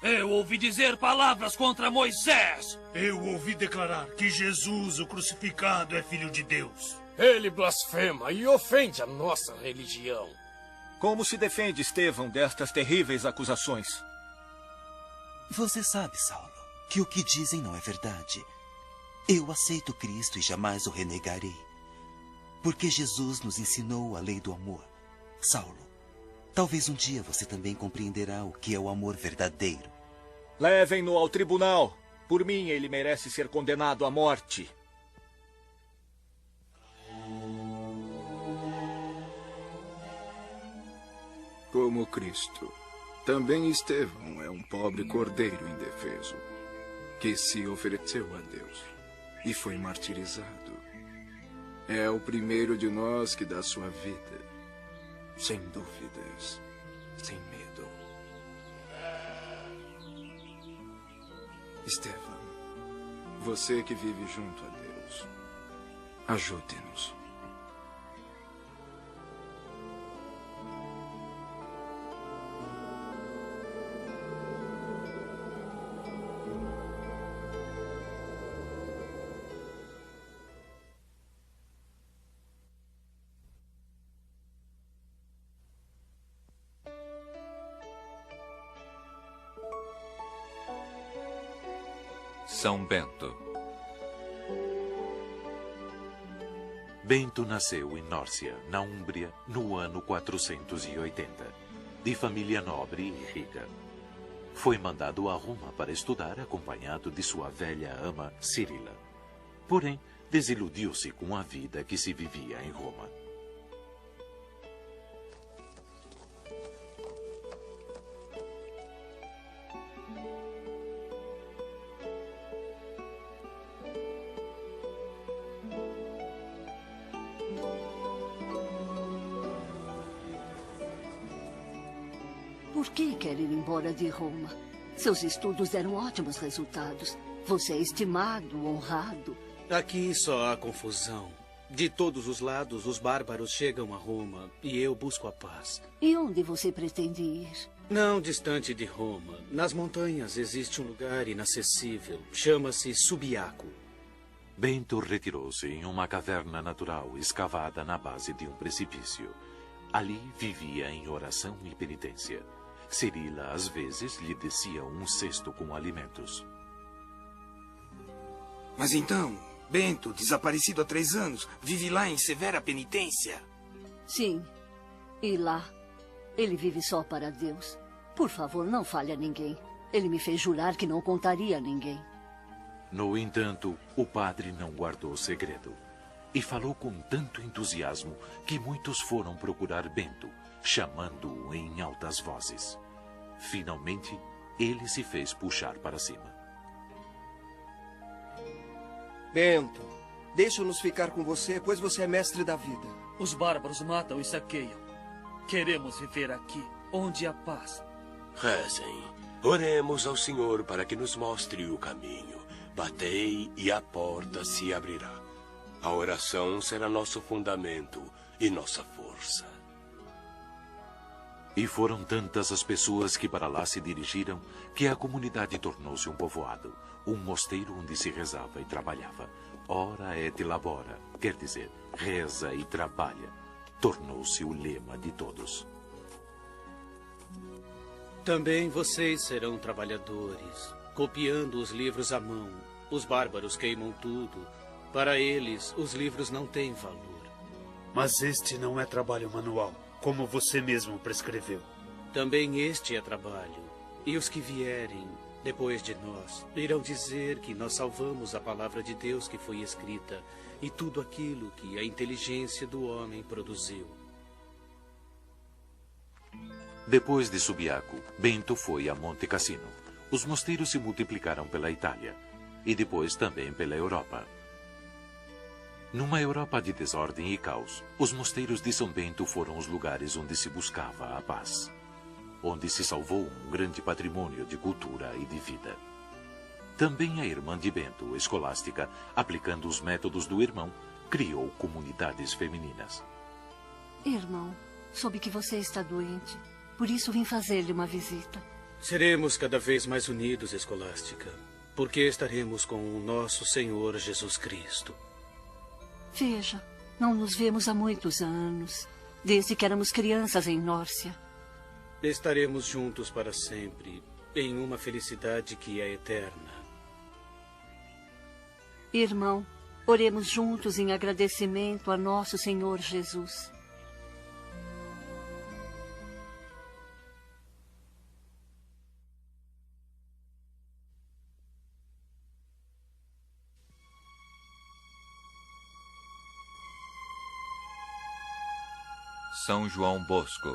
Eu ouvi dizer palavras contra Moisés. Eu ouvi declarar que Jesus, o crucificado, é filho de Deus. Ele blasfema e ofende a nossa religião. Como se defende Estevão destas terríveis acusações? Você sabe, Saulo, que o que dizem não é verdade. Eu aceito Cristo e jamais o renegarei. Porque Jesus nos ensinou a lei do amor. Saulo, talvez um dia você também compreenderá o que é o amor verdadeiro. Levem-no ao tribunal. Por mim, ele merece ser condenado à morte. Como Cristo, também Estevão é um pobre cordeiro indefeso, que se ofereceu a Deus e foi martirizado. É o primeiro de nós que dá sua vida, sem dúvidas, sem medo. Estevão, você que vive junto a Deus, ajude-nos. São Bento. Bento nasceu em Nórcia, na Úmbria, no ano 480, de família nobre e rica. Foi mandado a Roma para estudar acompanhado de sua velha ama Cirila. Porém, desiludiu-se com a vida que se vivia em Roma. Por Por que quer ir embora de Roma? Seus estudos deram ótimos resultados. Você é estimado, honrado. Aqui só há confusão. De todos os lados, os bárbaros chegam a Roma e eu busco a paz. E onde você pretende ir? Não distante de Roma. Nas montanhas existe um lugar inacessível. Chama-se Subiaco. Bento retirou-se em uma caverna natural escavada na base de um precipício. Ali vivia em oração e penitência. Cirila, às vezes, lhe descia um cesto com alimentos. Mas então, Bento, desaparecido há 3 anos, vive lá em severa penitência? Sim. E lá, ele vive só para Deus. Por favor, não fale a ninguém. Ele me fez jurar que não contaria a ninguém. No entanto, o padre não guardou o segredo. E falou com tanto entusiasmo que muitos foram procurar Bento, chamando-o em altas vozes. Finalmente, ele se fez puxar para cima. Bento, deixa-nos ficar com você, pois você é mestre da vida. Os bárbaros matam e saqueiam. Queremos viver aqui, onde há paz. Rezem. Oremos ao Senhor para que nos mostre o caminho. Batei e a porta se abrirá. A oração será nosso fundamento e nossa força. E foram tantas as pessoas que para lá se dirigiram que a comunidade tornou-se um povoado, um mosteiro onde se rezava e trabalhava. Ora et labora, quer dizer, reza e trabalha. Tornou-se o lema de todos. Também vocês serão trabalhadores, copiando os livros à mão. Os bárbaros queimam tudo. Para eles, os livros não têm valor. Mas este não é trabalho manual, como você mesmo prescreveu. Também este é trabalho. E os que vierem depois de nós irão dizer que nós salvamos a palavra de Deus que foi escrita e tudo aquilo que a inteligência do homem produziu. Depois de Subiaco, Bento foi a Monte Cassino. Os mosteiros se multiplicaram pela Itália e depois também pela Europa. Numa Europa de desordem e caos, os mosteiros de São Bento foram os lugares onde se buscava a paz, onde se salvou um grande patrimônio de cultura e de vida. Também a irmã de Bento, Escolástica, aplicando os métodos do irmão, criou comunidades femininas. Irmão, soube que você está doente. Por isso vim fazer-lhe uma visita. Seremos cada vez mais unidos, Escolástica, porque estaremos com o nosso Senhor Jesus Cristo. Veja, não nos vemos há muitos anos, desde que éramos crianças em Nórcia. Estaremos juntos para sempre, em uma felicidade que é eterna. Irmão, oremos juntos em agradecimento a nosso Senhor Jesus. São João Bosco.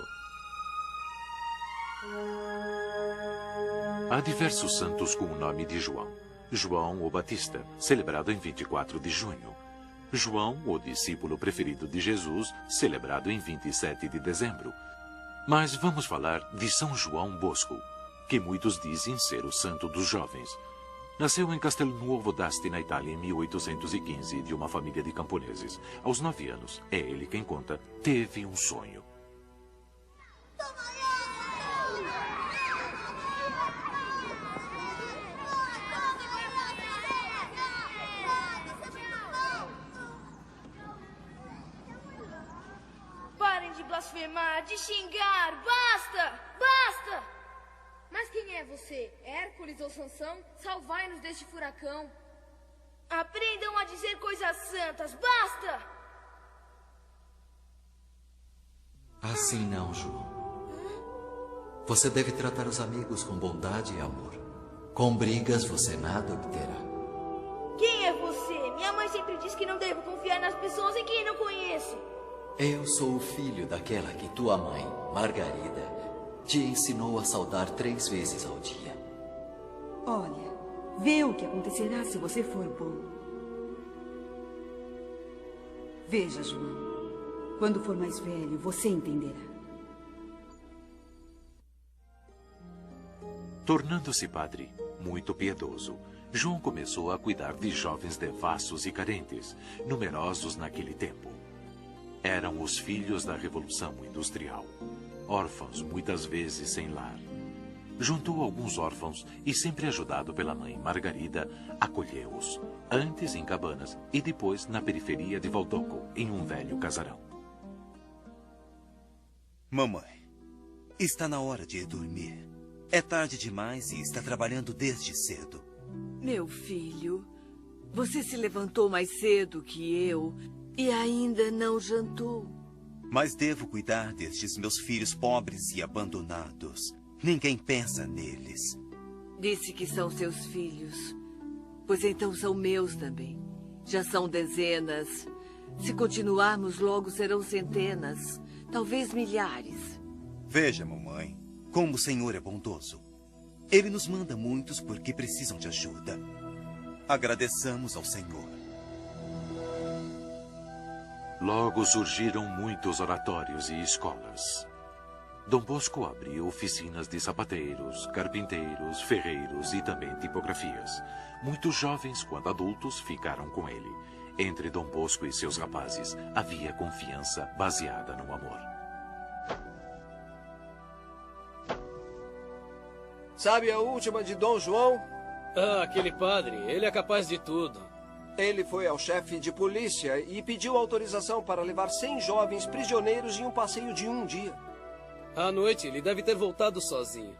Há diversos santos com o nome de João. João o Batista, celebrado em 24 de junho. João, o discípulo preferido de Jesus, celebrado em 27 de dezembro. Mas vamos falar de São João Bosco, que muitos dizem ser o santo dos jovens. Nasceu em Castelnuovo d'Asti, na Itália, em 1815, de uma família de camponeses. Aos 9 anos, é ele quem conta, teve um sonho. Parem de blasfemar, de xingar, basta! Basta! Mas quem é você? Hércules ou Sansão? Salvai-nos deste furacão. Aprendam a dizer coisas santas. Basta! Assim não, João. Você deve tratar os amigos com bondade e amor. Com brigas você nada obterá. Quem é você? Minha mãe sempre diz que não devo confiar nas pessoas em quem não conheço. Eu sou o filho daquela que tua mãe, Margarida, te ensinou a saudar 3 vezes ao dia. Olha, vê o que acontecerá se você for bom. Veja, João. Quando for mais velho, você entenderá. Tornando-se padre, muito piedoso, João começou a cuidar de jovens devassos e carentes, numerosos naquele tempo. Eram os filhos da Revolução Industrial, órfãos muitas vezes sem lar. Juntou alguns órfãos e, sempre ajudado pela mãe Margarida, acolheu-os, antes em cabanas e depois na periferia de Valdoco, em um velho casarão. Mamãe, está na hora de ir dormir. É tarde demais e está trabalhando desde cedo. Meu filho, você se levantou mais cedo que eu e ainda não jantou. Mas devo cuidar destes meus filhos pobres e abandonados. Ninguém pensa neles. Disse que são seus filhos. Pois então são meus também. Já são dezenas. Se continuarmos, logo serão centenas. Talvez milhares. Veja, mamãe, como o Senhor é bondoso. Ele nos manda muitos porque precisam de ajuda. Agradeçamos ao Senhor. Logo surgiram muitos oratórios e escolas. Dom Bosco abriu oficinas de sapateiros, carpinteiros, ferreiros e também tipografias. Muitos jovens, quando adultos, ficaram com ele. Entre Dom Bosco e seus rapazes havia confiança baseada no amor. Sabe a última de Dom João? Ah, aquele padre. Ele é capaz de tudo. Ele foi ao chefe de polícia e pediu autorização para levar 100 jovens prisioneiros em um passeio de um dia. À noite, ele deve ter voltado sozinho.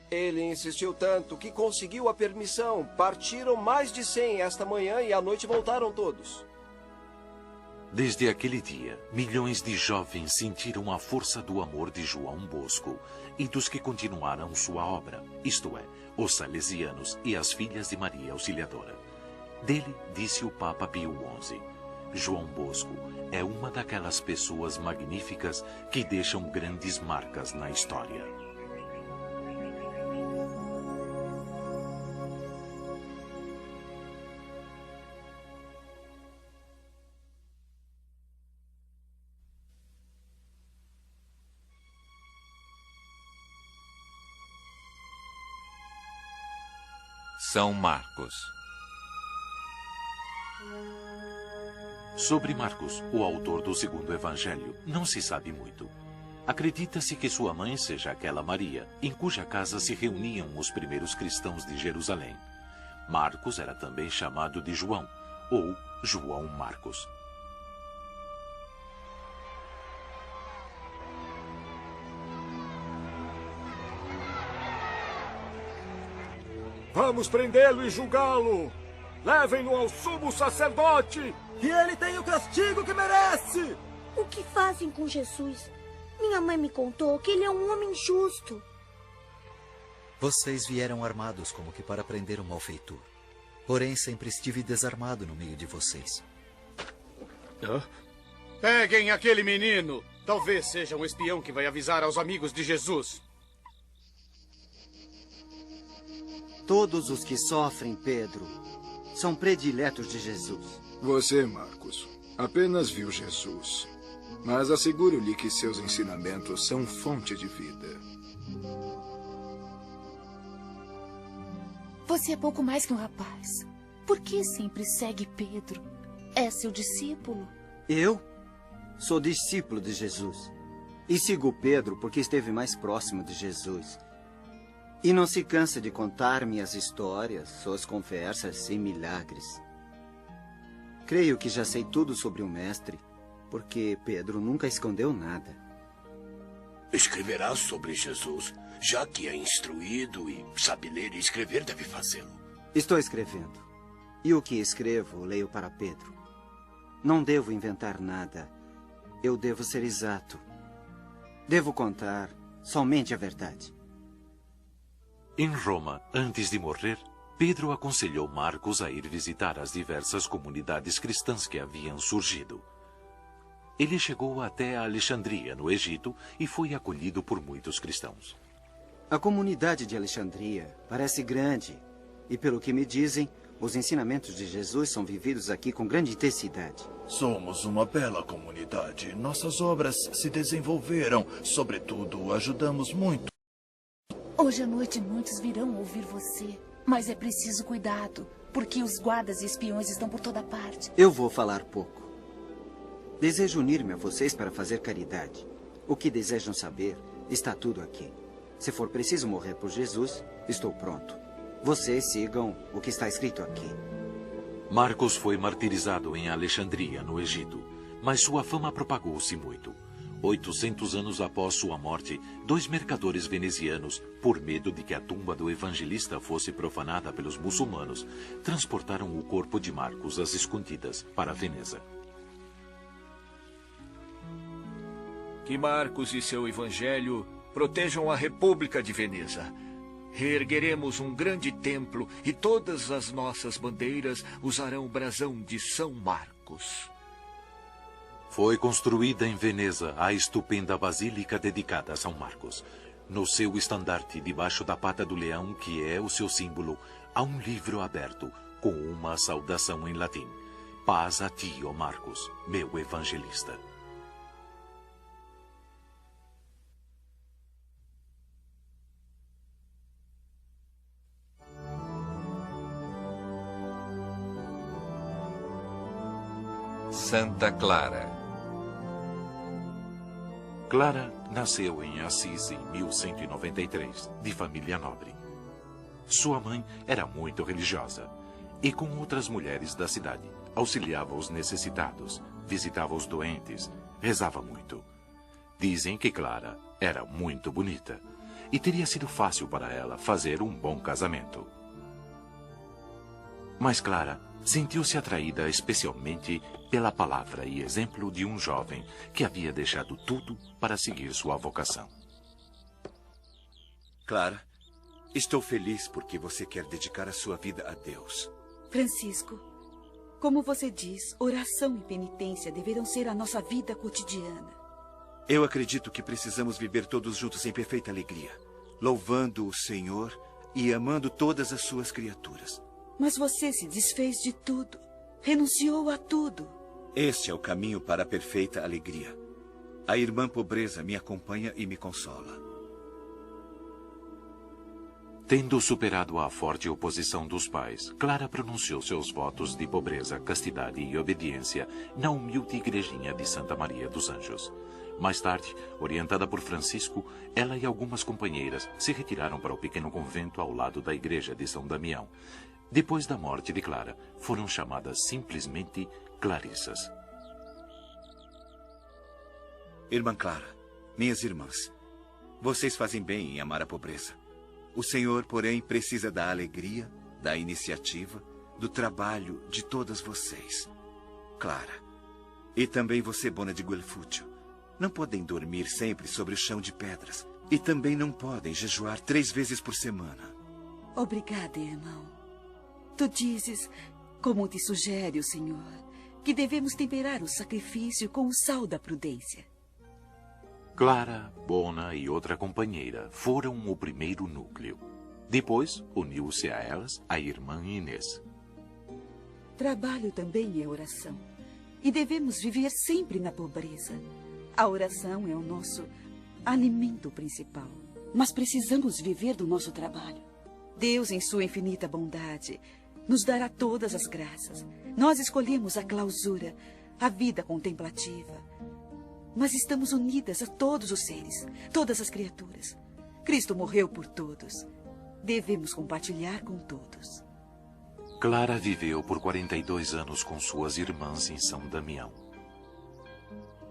Ele insistiu tanto que conseguiu a permissão. Partiram mais de 100 esta manhã e à noite voltaram todos. Desde aquele dia, milhões de jovens sentiram a força do amor de João Bosco e dos que continuaram sua obra, isto é, os salesianos e as filhas de Maria Auxiliadora. Dele disse o Papa Pio XI: João Bosco é uma daquelas pessoas magníficas que deixam grandes marcas na história. São Marcos. Sobre Marcos, o autor do segundo evangelho, não se sabe muito. Acredita-se que sua mãe seja aquela Maria, em cuja casa se reuniam os primeiros cristãos de Jerusalém. Marcos era também chamado de João, ou João Marcos. Vamos prendê-lo e julgá-lo! Levem-no ao sumo sacerdote! Que ele tenha o castigo que merece! O que fazem com Jesus? Minha mãe me contou que ele é um homem justo. Vocês vieram armados como que para prender um malfeitor. Porém, sempre estive desarmado no meio de vocês. Peguem aquele menino! Talvez seja um espião que vai avisar aos amigos de Jesus. Todos os que sofrem, Pedro, são prediletos de Jesus. Você, Marcos, apenas viu Jesus. Mas asseguro-lhe que seus ensinamentos são fonte de vida. Você é pouco mais que um rapaz. Por que sempre segue Pedro? É seu discípulo? Eu sou discípulo de Jesus. E sigo Pedro porque esteve mais próximo de Jesus. E não se cansa de contar-me as histórias, suas conversas e milagres. Creio que já sei tudo sobre o Mestre, porque Pedro nunca escondeu nada. Escreverá sobre Jesus, já que é instruído e sabe ler e escrever, deve fazê-lo. Estou escrevendo. E o que escrevo, leio para Pedro. Não devo inventar nada. Eu devo ser exato. Devo contar somente a verdade. Em Roma, antes de morrer, Pedro aconselhou Marcos a ir visitar as diversas comunidades cristãs que haviam surgido. Ele chegou até a Alexandria, no Egito, e foi acolhido por muitos cristãos. A comunidade de Alexandria parece grande, e pelo que me dizem, os ensinamentos de Jesus são vividos aqui com grande intensidade. Somos uma bela comunidade. Nossas obras se desenvolveram. Sobretudo, ajudamos muito Hoje à noite muitos virão ouvir você. Mas é preciso cuidado, porque os guardas e espiões estão por toda parte. Eu vou falar pouco. Desejo unir-me a vocês para fazer caridade. O que desejam saber está tudo aqui. Se for preciso morrer por Jesus, estou pronto. Vocês sigam o que está escrito aqui. Marcos foi martirizado em Alexandria, no Egito, mas sua fama propagou-se muito. 800 anos após sua morte, 2 mercadores venezianos, por medo de que a tumba do evangelista fosse profanada pelos muçulmanos, transportaram o corpo de Marcos às escondidas para Veneza. Que Marcos e seu evangelho protejam a República de Veneza. Reergueremos um grande templo e todas as nossas bandeiras usarão o brasão de São Marcos. Foi construída em Veneza a estupenda basílica dedicada a São Marcos. No seu estandarte, debaixo da pata do leão, que é o seu símbolo, há um livro aberto com uma saudação em latim. Paz a ti, ó Marcos, meu evangelista. Santa Clara. Clara nasceu em Assis em 1193, de família nobre. Sua mãe era muito religiosa e, com outras mulheres da cidade, auxiliava os necessitados, visitava os doentes, rezava muito. Dizem que Clara era muito bonita e teria sido fácil para ela fazer um bom casamento. Mas Clara sentiu-se atraída especialmente pela palavra e exemplo de um jovem que havia deixado tudo para seguir sua vocação. Clara, estou feliz porque você quer dedicar a sua vida a Deus. Francisco, como você diz, oração e penitência deverão ser a nossa vida cotidiana. Eu acredito que precisamos viver todos juntos em perfeita alegria, louvando o Senhor e amando todas as suas criaturas. Mas você se desfez de tudo, renunciou a tudo. Este é o caminho para a perfeita alegria. A irmã pobreza me acompanha e me consola. Tendo superado a forte oposição dos pais, Clara pronunciou seus votos de pobreza, castidade e obediência na humilde igrejinha de Santa Maria dos Anjos. Mais tarde, orientada por Francisco, ela e algumas companheiras se retiraram para o pequeno convento ao lado da igreja de São Damião. Depois da morte de Clara, foram chamadas simplesmente Clarissas. Irmã Clara, minhas irmãs, vocês fazem bem em amar a pobreza. O Senhor, porém, precisa da alegria, da iniciativa, do trabalho de todas vocês. Clara, e também você, Bona de Guelfúcio, não podem dormir sempre sobre o chão de pedras. E também não podem jejuar 3 vezes por semana. Obrigada, irmão. Tu dizes, como te sugere o Senhor, que devemos temperar o sacrifício com o sal da prudência. Clara, Bona e outra companheira foram o primeiro núcleo. Depois, uniu-se a elas a irmã Inês. Trabalho também é oração. E devemos viver sempre na pobreza. A oração é o nosso alimento principal. Mas precisamos viver do nosso trabalho. Deus, em sua infinita bondade, nos dará todas as graças. Nós escolhemos a clausura, a vida contemplativa. Mas estamos unidas a todos os seres, todas as criaturas. Cristo morreu por todos. Devemos compartilhar com todos. Clara viveu por 42 anos com suas irmãs em São Damião.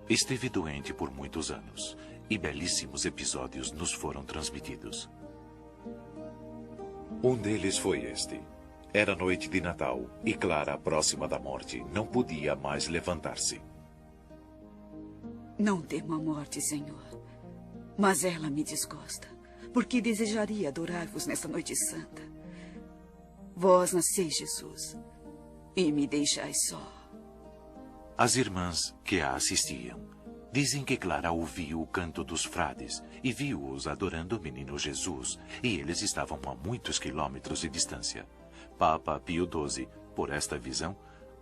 Esteve doente por muitos anos e belíssimos episódios nos foram transmitidos. Um deles foi este. Era noite de Natal e Clara, próxima da morte, não podia mais levantar-se. Não temo a morte, Senhor, mas ela me desgosta, porque desejaria adorar-vos nesta noite santa. Vós nasceis, Jesus, e me deixais só. As irmãs que a assistiam dizem que Clara ouviu o canto dos frades e viu-os adorando o menino Jesus, e eles estavam a muitos quilômetros de distância. Papa Pio XII, por esta visão,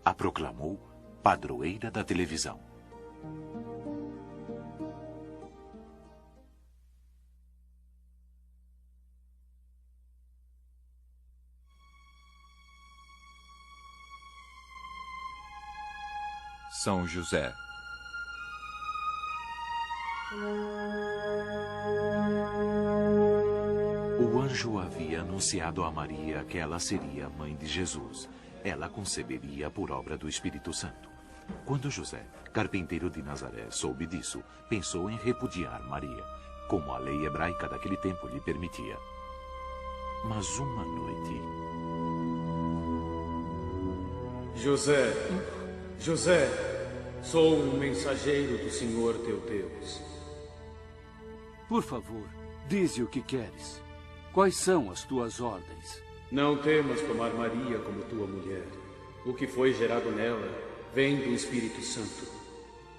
a proclamou padroeira da televisão. São José. O anjo havia anunciado a Maria que ela seria a mãe de Jesus. Ela conceberia por obra do Espírito Santo. Quando José, carpinteiro de Nazaré, soube disso, pensou em repudiar Maria, como a lei hebraica daquele tempo lhe permitia. Mas uma noite... José, sou um mensageiro do Senhor teu Deus. Por favor, dize o que queres. Quais são as tuas ordens? Não temas tomar Maria como tua mulher. O que foi gerado nela vem do Espírito Santo.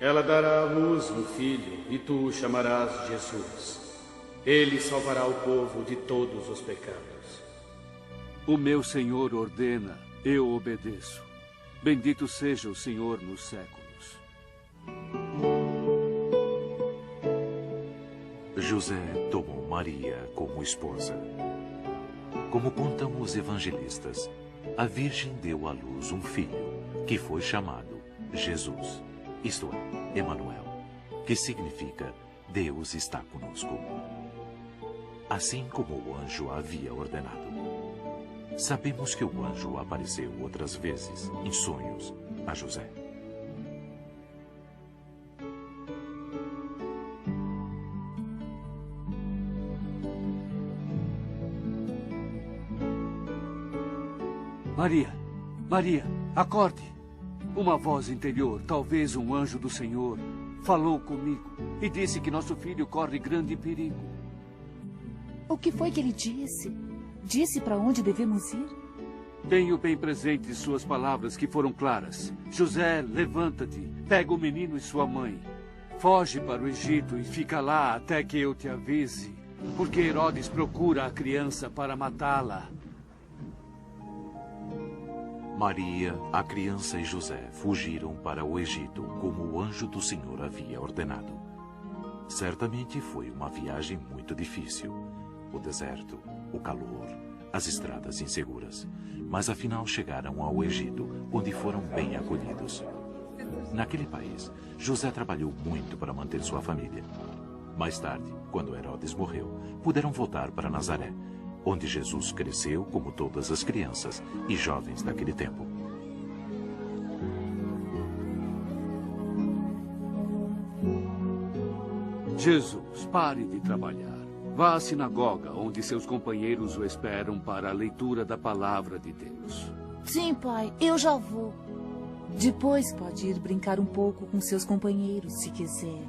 Ela dará à luz um filho e tu o chamarás Jesus. Ele salvará o povo de todos os pecados. O meu Senhor ordena, eu obedeço. Bendito seja o Senhor nos séculos. José tomou Maria como esposa. Como contam os evangelistas, a Virgem deu à luz um filho, que foi chamado Jesus, isto é, Emanuel, que significa Deus está conosco. Assim como o anjo havia ordenado. Sabemos que o anjo apareceu outras vezes, em sonhos, a José. Maria, acorde! Uma voz interior, talvez um anjo do Senhor, falou comigo e disse que nosso filho corre grande perigo. O que foi que ele disse? Disse para onde devemos ir? Tenho bem presente suas palavras que foram claras. José, levanta-te, pega o menino e sua mãe. Foge para o Egito e fica lá até que eu te avise, porque Herodes procura a criança para matá-la. Maria, a criança e José fugiram para o Egito, como o anjo do Senhor havia ordenado. Certamente foi uma viagem muito difícil. O deserto, o calor, as estradas inseguras. Mas afinal chegaram ao Egito, onde foram bem acolhidos. Naquele país, José trabalhou muito para manter sua família. Mais tarde, quando Herodes morreu, puderam voltar para Nazaré, onde Jesus cresceu como todas as crianças e jovens daquele tempo. Jesus, pare de trabalhar. Vá à sinagoga, onde seus companheiros o esperam para a leitura da palavra de Deus. Sim, pai, eu já vou. Depois pode ir brincar um pouco com seus companheiros, se quiser.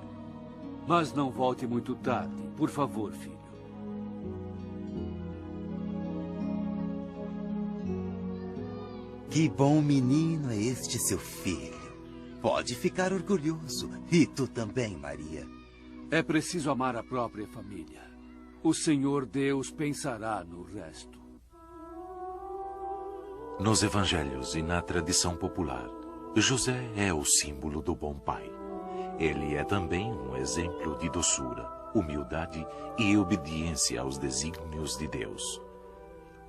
Mas não volte muito tarde, por favor, filho. Que bom menino é este seu filho. Pode ficar orgulhoso. E tu também, Maria. É preciso amar a própria família. O Senhor Deus pensará no resto. Nos evangelhos e na tradição popular, José é o símbolo do bom pai. Ele é também um exemplo de doçura, humildade e obediência aos desígnios de Deus.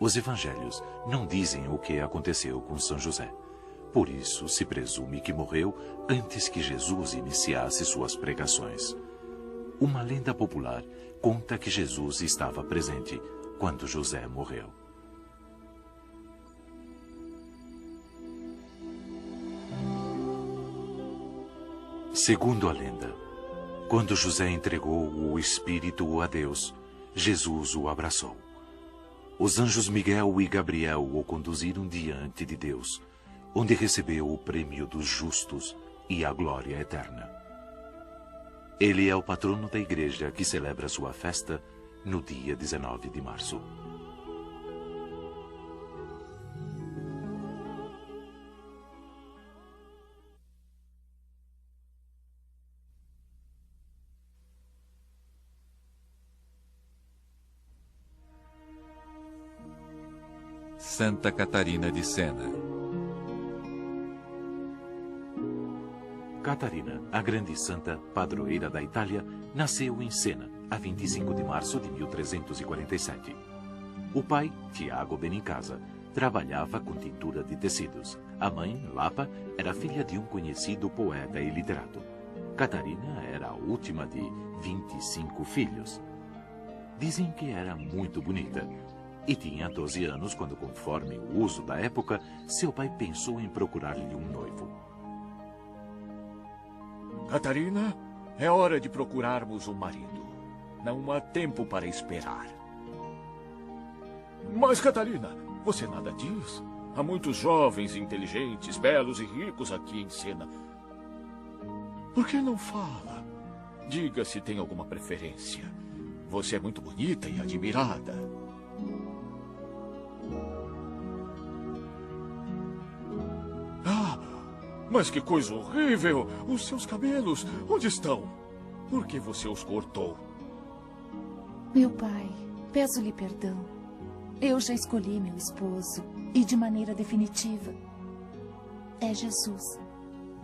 Os evangelhos não dizem o que aconteceu com São José. Por isso, se presume que morreu antes que Jesus iniciasse suas pregações. Uma lenda popular conta que Jesus estava presente quando José morreu. Segundo a lenda, quando José entregou o Espírito a Deus, Jesus o abraçou. Os anjos Miguel e Gabriel o conduziram diante de Deus, onde recebeu o prêmio dos justos e a glória eterna. Ele é o patrono da igreja que celebra sua festa no dia 19 de março. Santa Catarina de Sena. Catarina, a grande santa padroeira da Itália, nasceu em Sena, a 25 de março de 1347. O pai, Tiago Benincasa, trabalhava com tintura de tecidos. A mãe, Lapa, era filha de um conhecido poeta e literato. Catarina era a última de 25 filhos. Dizem que era muito bonita. E tinha 12 anos quando, conforme o uso da época, seu pai pensou em procurar-lhe um noivo. Catarina, é hora de procurarmos um marido. Não há tempo para esperar. Mas, Catarina, você nada diz. Há muitos jovens, inteligentes, belos e ricos aqui em Siena. Por que não fala? Diga se tem alguma preferência. Você é muito bonita e admirada. Ah, mas que coisa horrível! Os seus cabelos, onde estão? Por que você os cortou? Meu pai, peço-lhe perdão. Eu já escolhi meu esposo, e de maneira definitiva. É Jesus.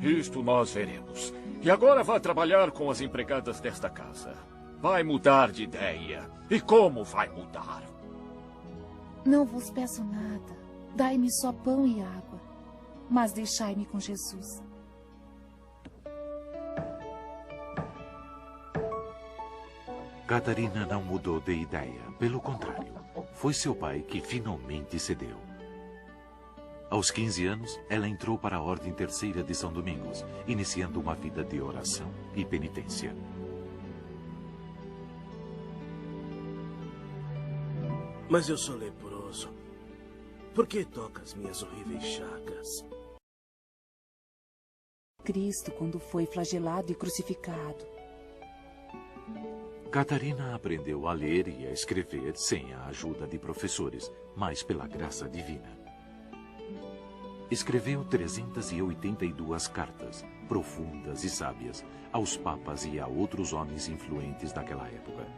Isto nós veremos. E agora vá trabalhar com as empregadas desta casa. Vai mudar de ideia. E como vai mudar? Não vos peço nada. Dai-me só pão e água. Mas deixai-me com Jesus. Catarina não mudou de ideia. Pelo contrário, foi seu pai que finalmente cedeu. Aos 15 anos, ela entrou para a Ordem Terceira de São Domingos, iniciando uma vida de oração e penitência. Mas eu sou leproso. Por que toca as minhas horríveis chagas? Cristo, quando foi flagelado e crucificado. Catarina aprendeu a ler e a escrever sem a ajuda de professores, mas pela graça divina. Escreveu 382 cartas, profundas e sábias, aos papas e a outros homens influentes daquela época.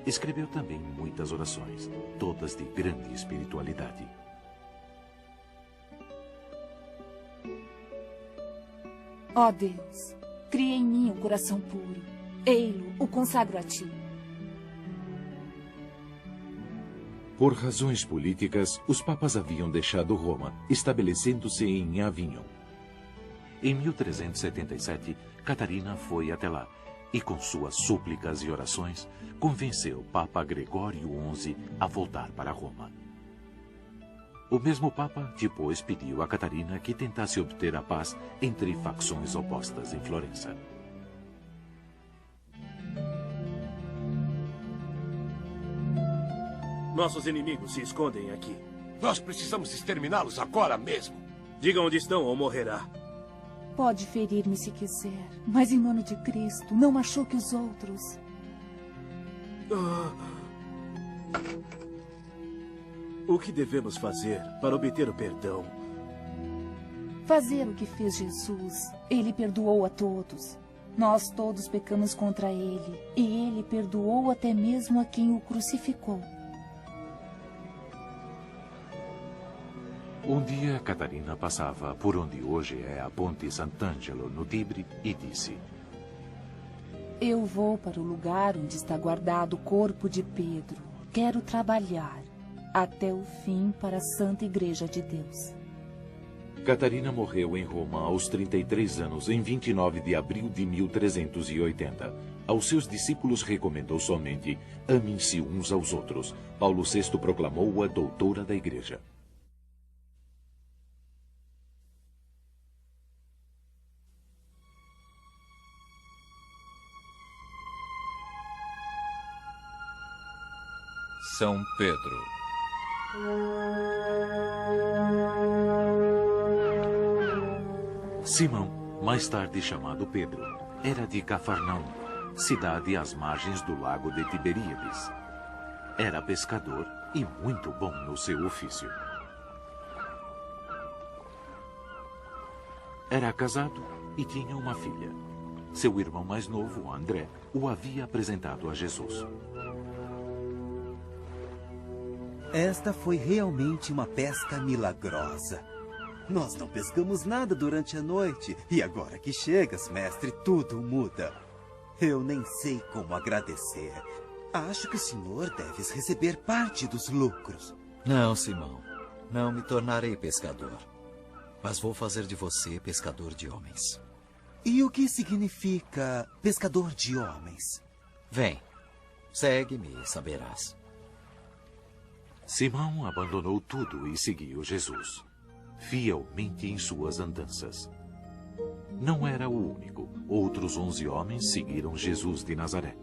Escreveu também muitas orações, todas de grande espiritualidade. Ó Deus, cria em mim um coração puro. Ei-lo, o consagro a ti. Por razões políticas, os papas haviam deixado Roma, estabelecendo-se em Avignon. Em 1377, Catarina foi até lá e, com suas súplicas e orações, convenceu Papa Gregório XI a voltar para Roma. O mesmo Papa depois pediu a Catarina que tentasse obter a paz entre facções opostas em Florença. Nossos inimigos se escondem aqui. Nós precisamos exterminá-los agora mesmo. Diga onde estão ou morrerá. Pode ferir-me se quiser, mas em nome de Cristo, não machuque os outros. O que devemos fazer para obter o perdão? Fazer o que fez Jesus. Ele perdoou a todos. Nós todos pecamos contra ele, e ele perdoou até mesmo a quem o crucificou. Um dia, Catarina passava por onde hoje é a Ponte Sant'Angelo, no Tibre, e disse: Eu vou para o lugar onde está guardado o corpo de Pedro. Quero trabalhar até o fim para a Santa Igreja de Deus. Catarina morreu em Roma aos 33 anos, em 29 de abril de 1380. Aos seus discípulos recomendou somente: amem-se uns aos outros. Paulo VI proclamou-a doutora da Igreja. São Pedro. Simão, mais tarde chamado Pedro, era de Cafarnaum, cidade às margens do lago de Tiberíades. Era pescador e muito bom no seu ofício. Era casado e tinha uma filha. Seu irmão mais novo, André, o havia apresentado a Jesus. Esta foi realmente uma pesca milagrosa. Nós não pescamos nada durante a noite, e agora que chegas, mestre, tudo muda. Eu nem sei como agradecer. Acho que o senhor deve receber parte dos lucros. Não, Simão. Não me tornarei pescador, mas vou fazer de você pescador de homens. E o que significa pescador de homens? Vem, segue-me e saberás. Simão abandonou tudo e seguiu Jesus, fielmente em suas andanças. Não era o único. Outros 11 homens seguiram Jesus de Nazaré.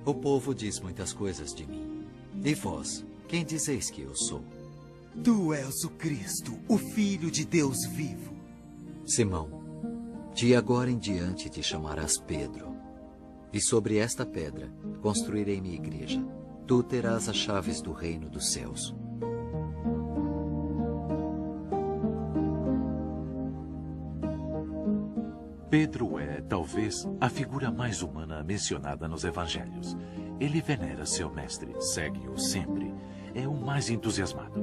O povo diz muitas coisas de mim. E vós, quem dizeis que eu sou? Tu és o Cristo, o Filho de Deus vivo. Simão, de agora em diante te chamarás Pedro. E sobre esta pedra construirei minha igreja. Tu terás as chaves do reino dos céus. Pedro é, talvez, a figura mais humana mencionada nos evangelhos. Ele venera seu mestre, segue-o sempre. É o mais entusiasmado,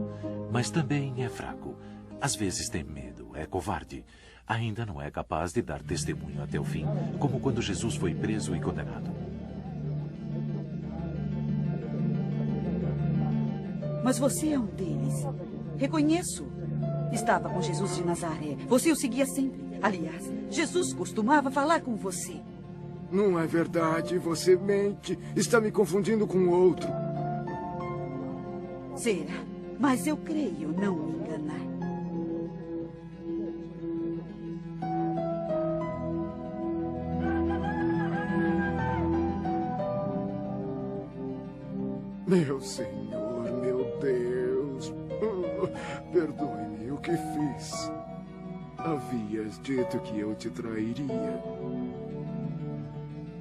mas também é fraco. Às vezes tem medo, é covarde. Ainda não é capaz de dar testemunho até o fim, como quando Jesus foi preso e condenado. Mas você é um deles. Reconheço. Estava com Jesus de Nazaré. Você o seguia sempre. Aliás, Jesus costumava falar com você. Não é verdade, você mente. Está me confundindo com outro. Será? Mas eu creio não me enganar. Meu Senhor, meu Deus. Perdoe-me o que fiz. Havias dito que eu te trairia.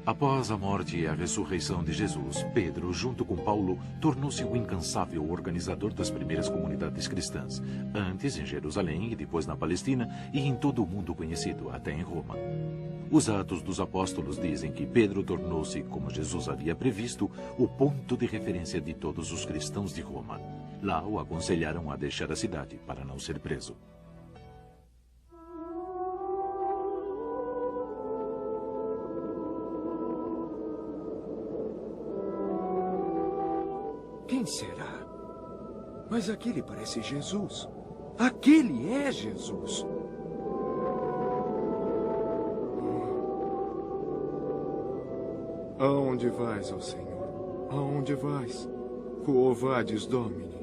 Após a morte e a ressurreição de Jesus, Pedro, junto com Paulo, tornou-se o incansável organizador das primeiras comunidades cristãs, antes em Jerusalém e depois na Palestina e em todo o mundo conhecido, até em Roma. Os Atos dos Apóstolos dizem que Pedro tornou-se, como Jesus havia previsto, o ponto de referência de todos os cristãos de Roma. Lá o aconselharam a deixar a cidade para não ser preso. Quem será? Mas aquele parece Jesus. Aquele é Jesus. Aonde vais, ó Senhor? Aonde vais? Quo vadis, Domine?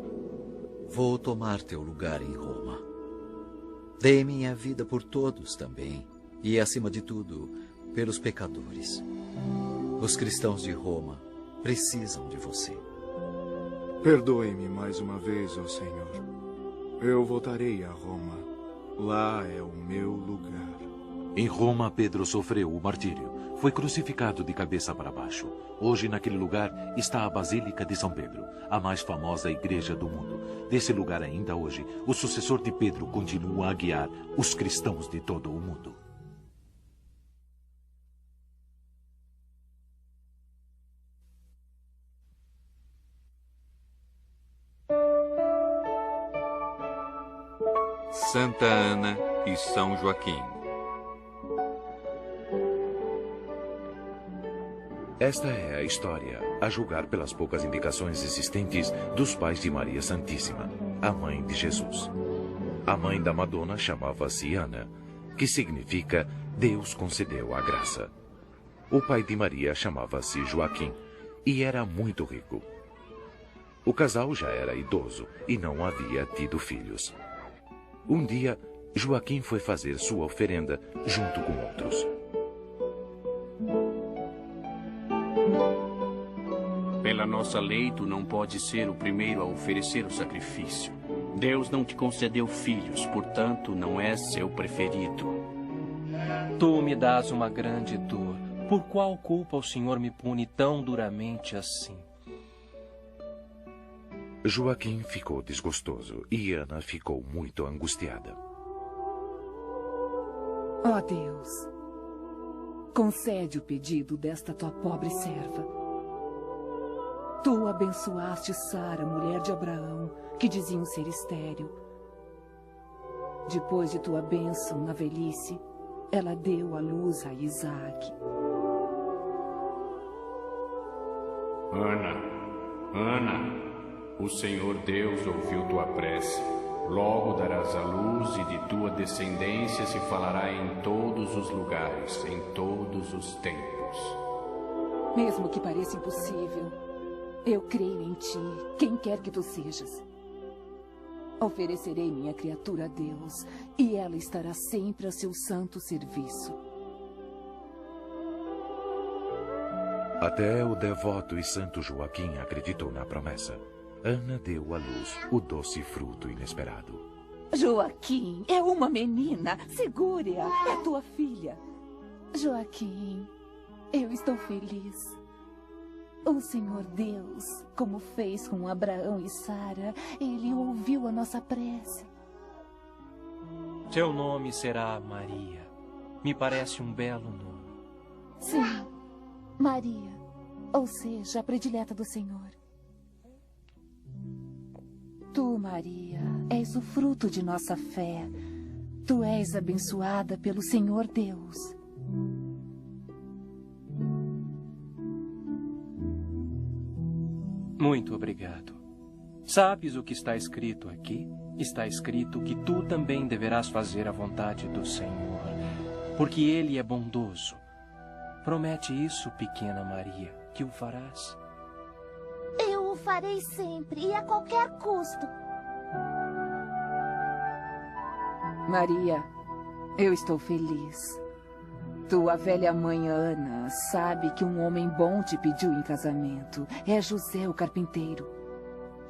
Vou tomar teu lugar em Roma. Dei minha vida por todos também, e acima de tudo, pelos pecadores. Os cristãos de Roma precisam de você. Perdoe-me mais uma vez, ó Senhor. Eu voltarei a Roma. Lá é o meu lugar. Em Roma, Pedro sofreu o martírio. Foi crucificado de cabeça para baixo. Hoje, naquele lugar, está a Basílica de São Pedro, a mais famosa igreja do mundo. Desse lugar ainda hoje, o sucessor de Pedro continua a guiar os cristãos de todo o mundo. Santa Ana e São Joaquim. Esta é a história, a julgar pelas poucas indicações existentes, dos pais de Maria Santíssima, a mãe de Jesus. A mãe da Madonna chamava-se Ana, que significa Deus concedeu a graça. O pai de Maria chamava-se Joaquim e era muito rico. O casal já era idoso e não havia tido filhos. Um dia, Joaquim foi fazer sua oferenda junto com outros. Pela nossa lei, tu não podes ser o primeiro a oferecer o sacrifício. Deus não te concedeu filhos, portanto, não és seu preferido. Tu me dás uma grande dor. Por qual culpa o Senhor me pune tão duramente assim? Joaquim ficou desgostoso e Ana ficou muito angustiada. Ó Deus, concede o pedido desta tua pobre serva. Tu abençoaste Sara, mulher de Abraão, que diziam ser estéril. Depois de tua bênção na velhice, ela deu à luz a Isaque. Ana, O Senhor Deus ouviu tua prece. Logo darás à luz e de tua descendência se falará em todos os lugares, em todos os tempos. Mesmo que pareça impossível, eu creio em ti, quem quer que tu sejas. Oferecerei minha criatura a Deus, e ela estará sempre a seu santo serviço. Até o devoto e santo Joaquim acreditou na promessa. Ana deu à luz o doce fruto inesperado. Joaquim, é uma menina. Segure-a. É tua filha. Joaquim, eu estou feliz. O Senhor Deus, como fez com Abraão e Sara, Ele ouviu a nossa prece. Seu nome será Maria. Me parece um belo nome. Sim, Maria, ou seja, a predileta do Senhor. Tu, Maria, és o fruto de nossa fé. Tu és abençoada pelo Senhor Deus. Muito obrigado. Sabes o que está escrito aqui? Está escrito que tu também deverás fazer a vontade do Senhor, porque Ele é bondoso. Promete isso, pequena Maria, que o farás. Eu o farei sempre e a qualquer custo. Maria, eu estou feliz. Tua velha mãe Ana sabe que um homem bom te pediu em casamento. É José, o carpinteiro.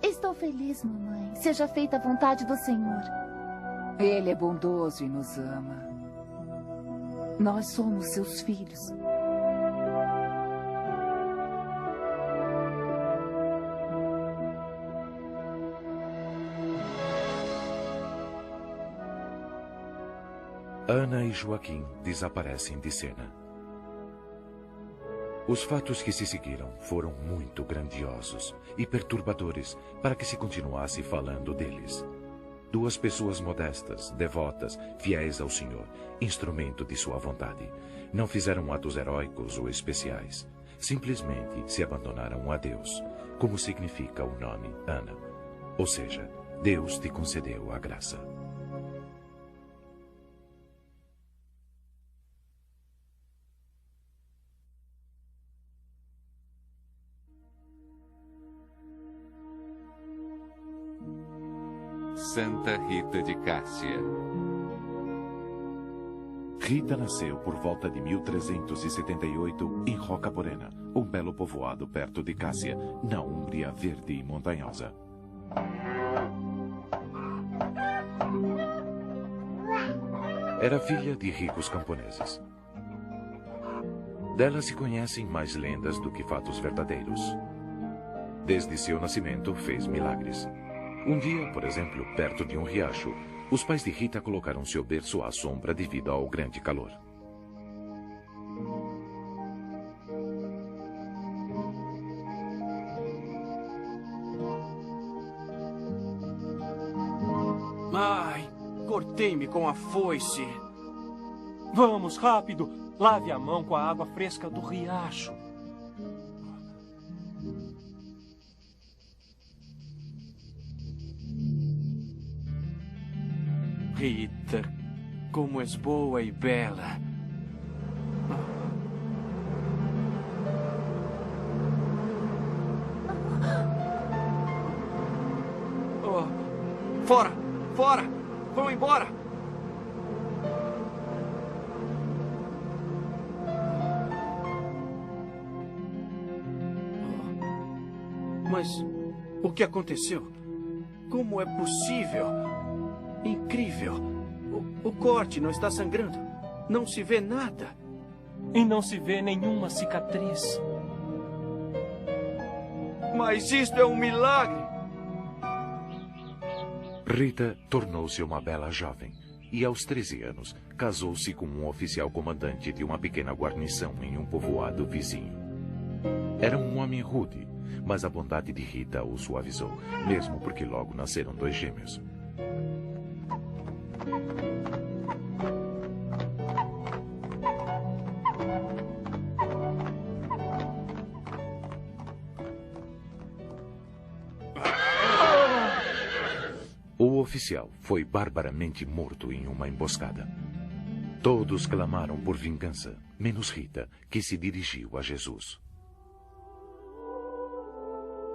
Estou feliz, mamãe. Seja feita a vontade do Senhor. Ele é bondoso e nos ama. Nós somos seus filhos. Ana e Joaquim desaparecem de cena. Os fatos que se seguiram foram muito grandiosos e perturbadores para que se continuasse falando deles. Duas pessoas modestas, devotas, fiéis ao Senhor, instrumento de sua vontade, não fizeram atos heróicos ou especiais. Simplesmente se abandonaram a Deus, como significa o nome Ana. Ou seja, Deus te concedeu a graça. Santa Rita de Cássia. Rita nasceu por volta de 1378 em Rocaporena, um belo povoado perto de Cássia, na Úmbria verde e montanhosa. Era filha de ricos camponeses. Dela se conhecem mais lendas do que fatos verdadeiros. Desde seu nascimento, fez milagres. Um dia, por exemplo, perto de um riacho, os pais de Rita colocaram seu berço à sombra devido ao grande calor. Ai, cortei-me com a foice. Vamos, rápido! Lave a mão com a água fresca do riacho. Rita, como és boa e bela. Oh, fora! Fora! Vão embora! Mas o que aconteceu? Como é possível? Incrível! O corte não está sangrando. Não se vê nada. E não se vê nenhuma cicatriz. Mas isto é um milagre! Rita tornou-se uma bela jovem e, aos 13 anos, casou-se com um oficial comandante de uma pequena guarnição em um povoado vizinho. Era um homem rude, mas a bondade de Rita o suavizou, mesmo porque logo nasceram 2 gêmeos. O oficial foi barbaramente morto em uma emboscada. Todos clamaram por vingança, menos Rita, que se dirigiu a Jesus.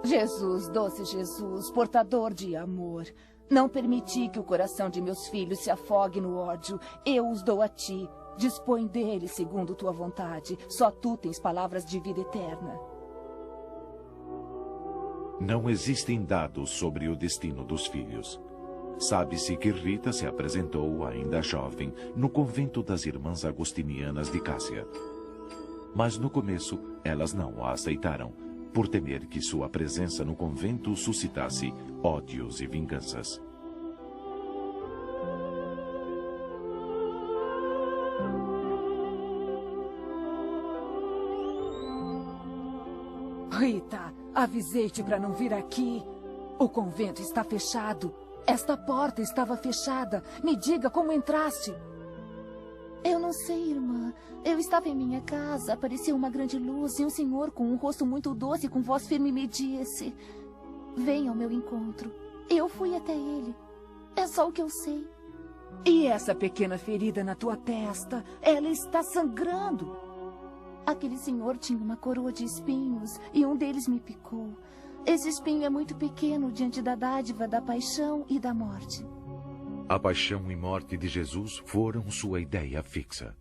Jesus, doce Jesus, portador de amor, não permiti que o coração de meus filhos se afogue no ódio. Eu os dou a ti. Dispõe deles segundo tua vontade. Só tu tens palavras de vida eterna. Não existem dados sobre o destino dos filhos. Sabe-se que Rita se apresentou, ainda jovem, no convento das Irmãs Agostinianas de Cássia. Mas no começo, elas não a aceitaram, por temer que sua presença no convento suscitasse ódios e vinganças. Rita, avisei-te para não vir aqui. O convento está fechado. Esta porta estava fechada. Me diga como entraste. Eu não sei, irmã. Eu estava em minha casa, apareceu uma grande luz e um senhor com um rosto muito doce e com voz firme me disse: venha ao meu encontro. Eu fui até ele. É só o que eu sei. E essa pequena ferida na tua testa? Ela está sangrando. Aquele senhor tinha uma coroa de espinhos e um deles me picou. Esse espinho é muito pequeno diante da dádiva da paixão e da morte. A paixão e morte de Jesus foram sua ideia fixa.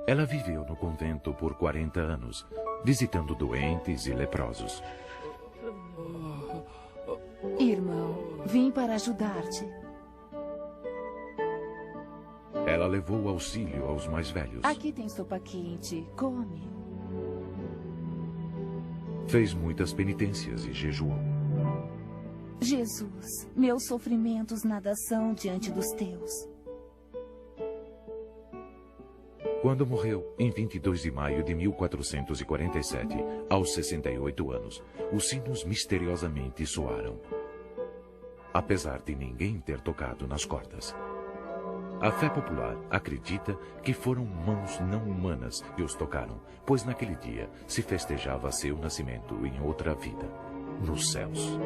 Ela viveu no convento por 40 anos, visitando doentes e leprosos. Irmão, vim para ajudar-te. Ela levou auxílio aos mais velhos. Aqui tem sopa quente. Come. Fez muitas penitências e jejuou. Jesus, meus sofrimentos nada são diante dos teus. Quando morreu, em 22 de maio de 1447, aos 68 anos, os sinos misteriosamente soaram, apesar de ninguém ter tocado nas cordas. A fé popular acredita que foram mãos não humanas que os tocaram, pois naquele dia se festejava seu nascimento em outra vida, nos céus.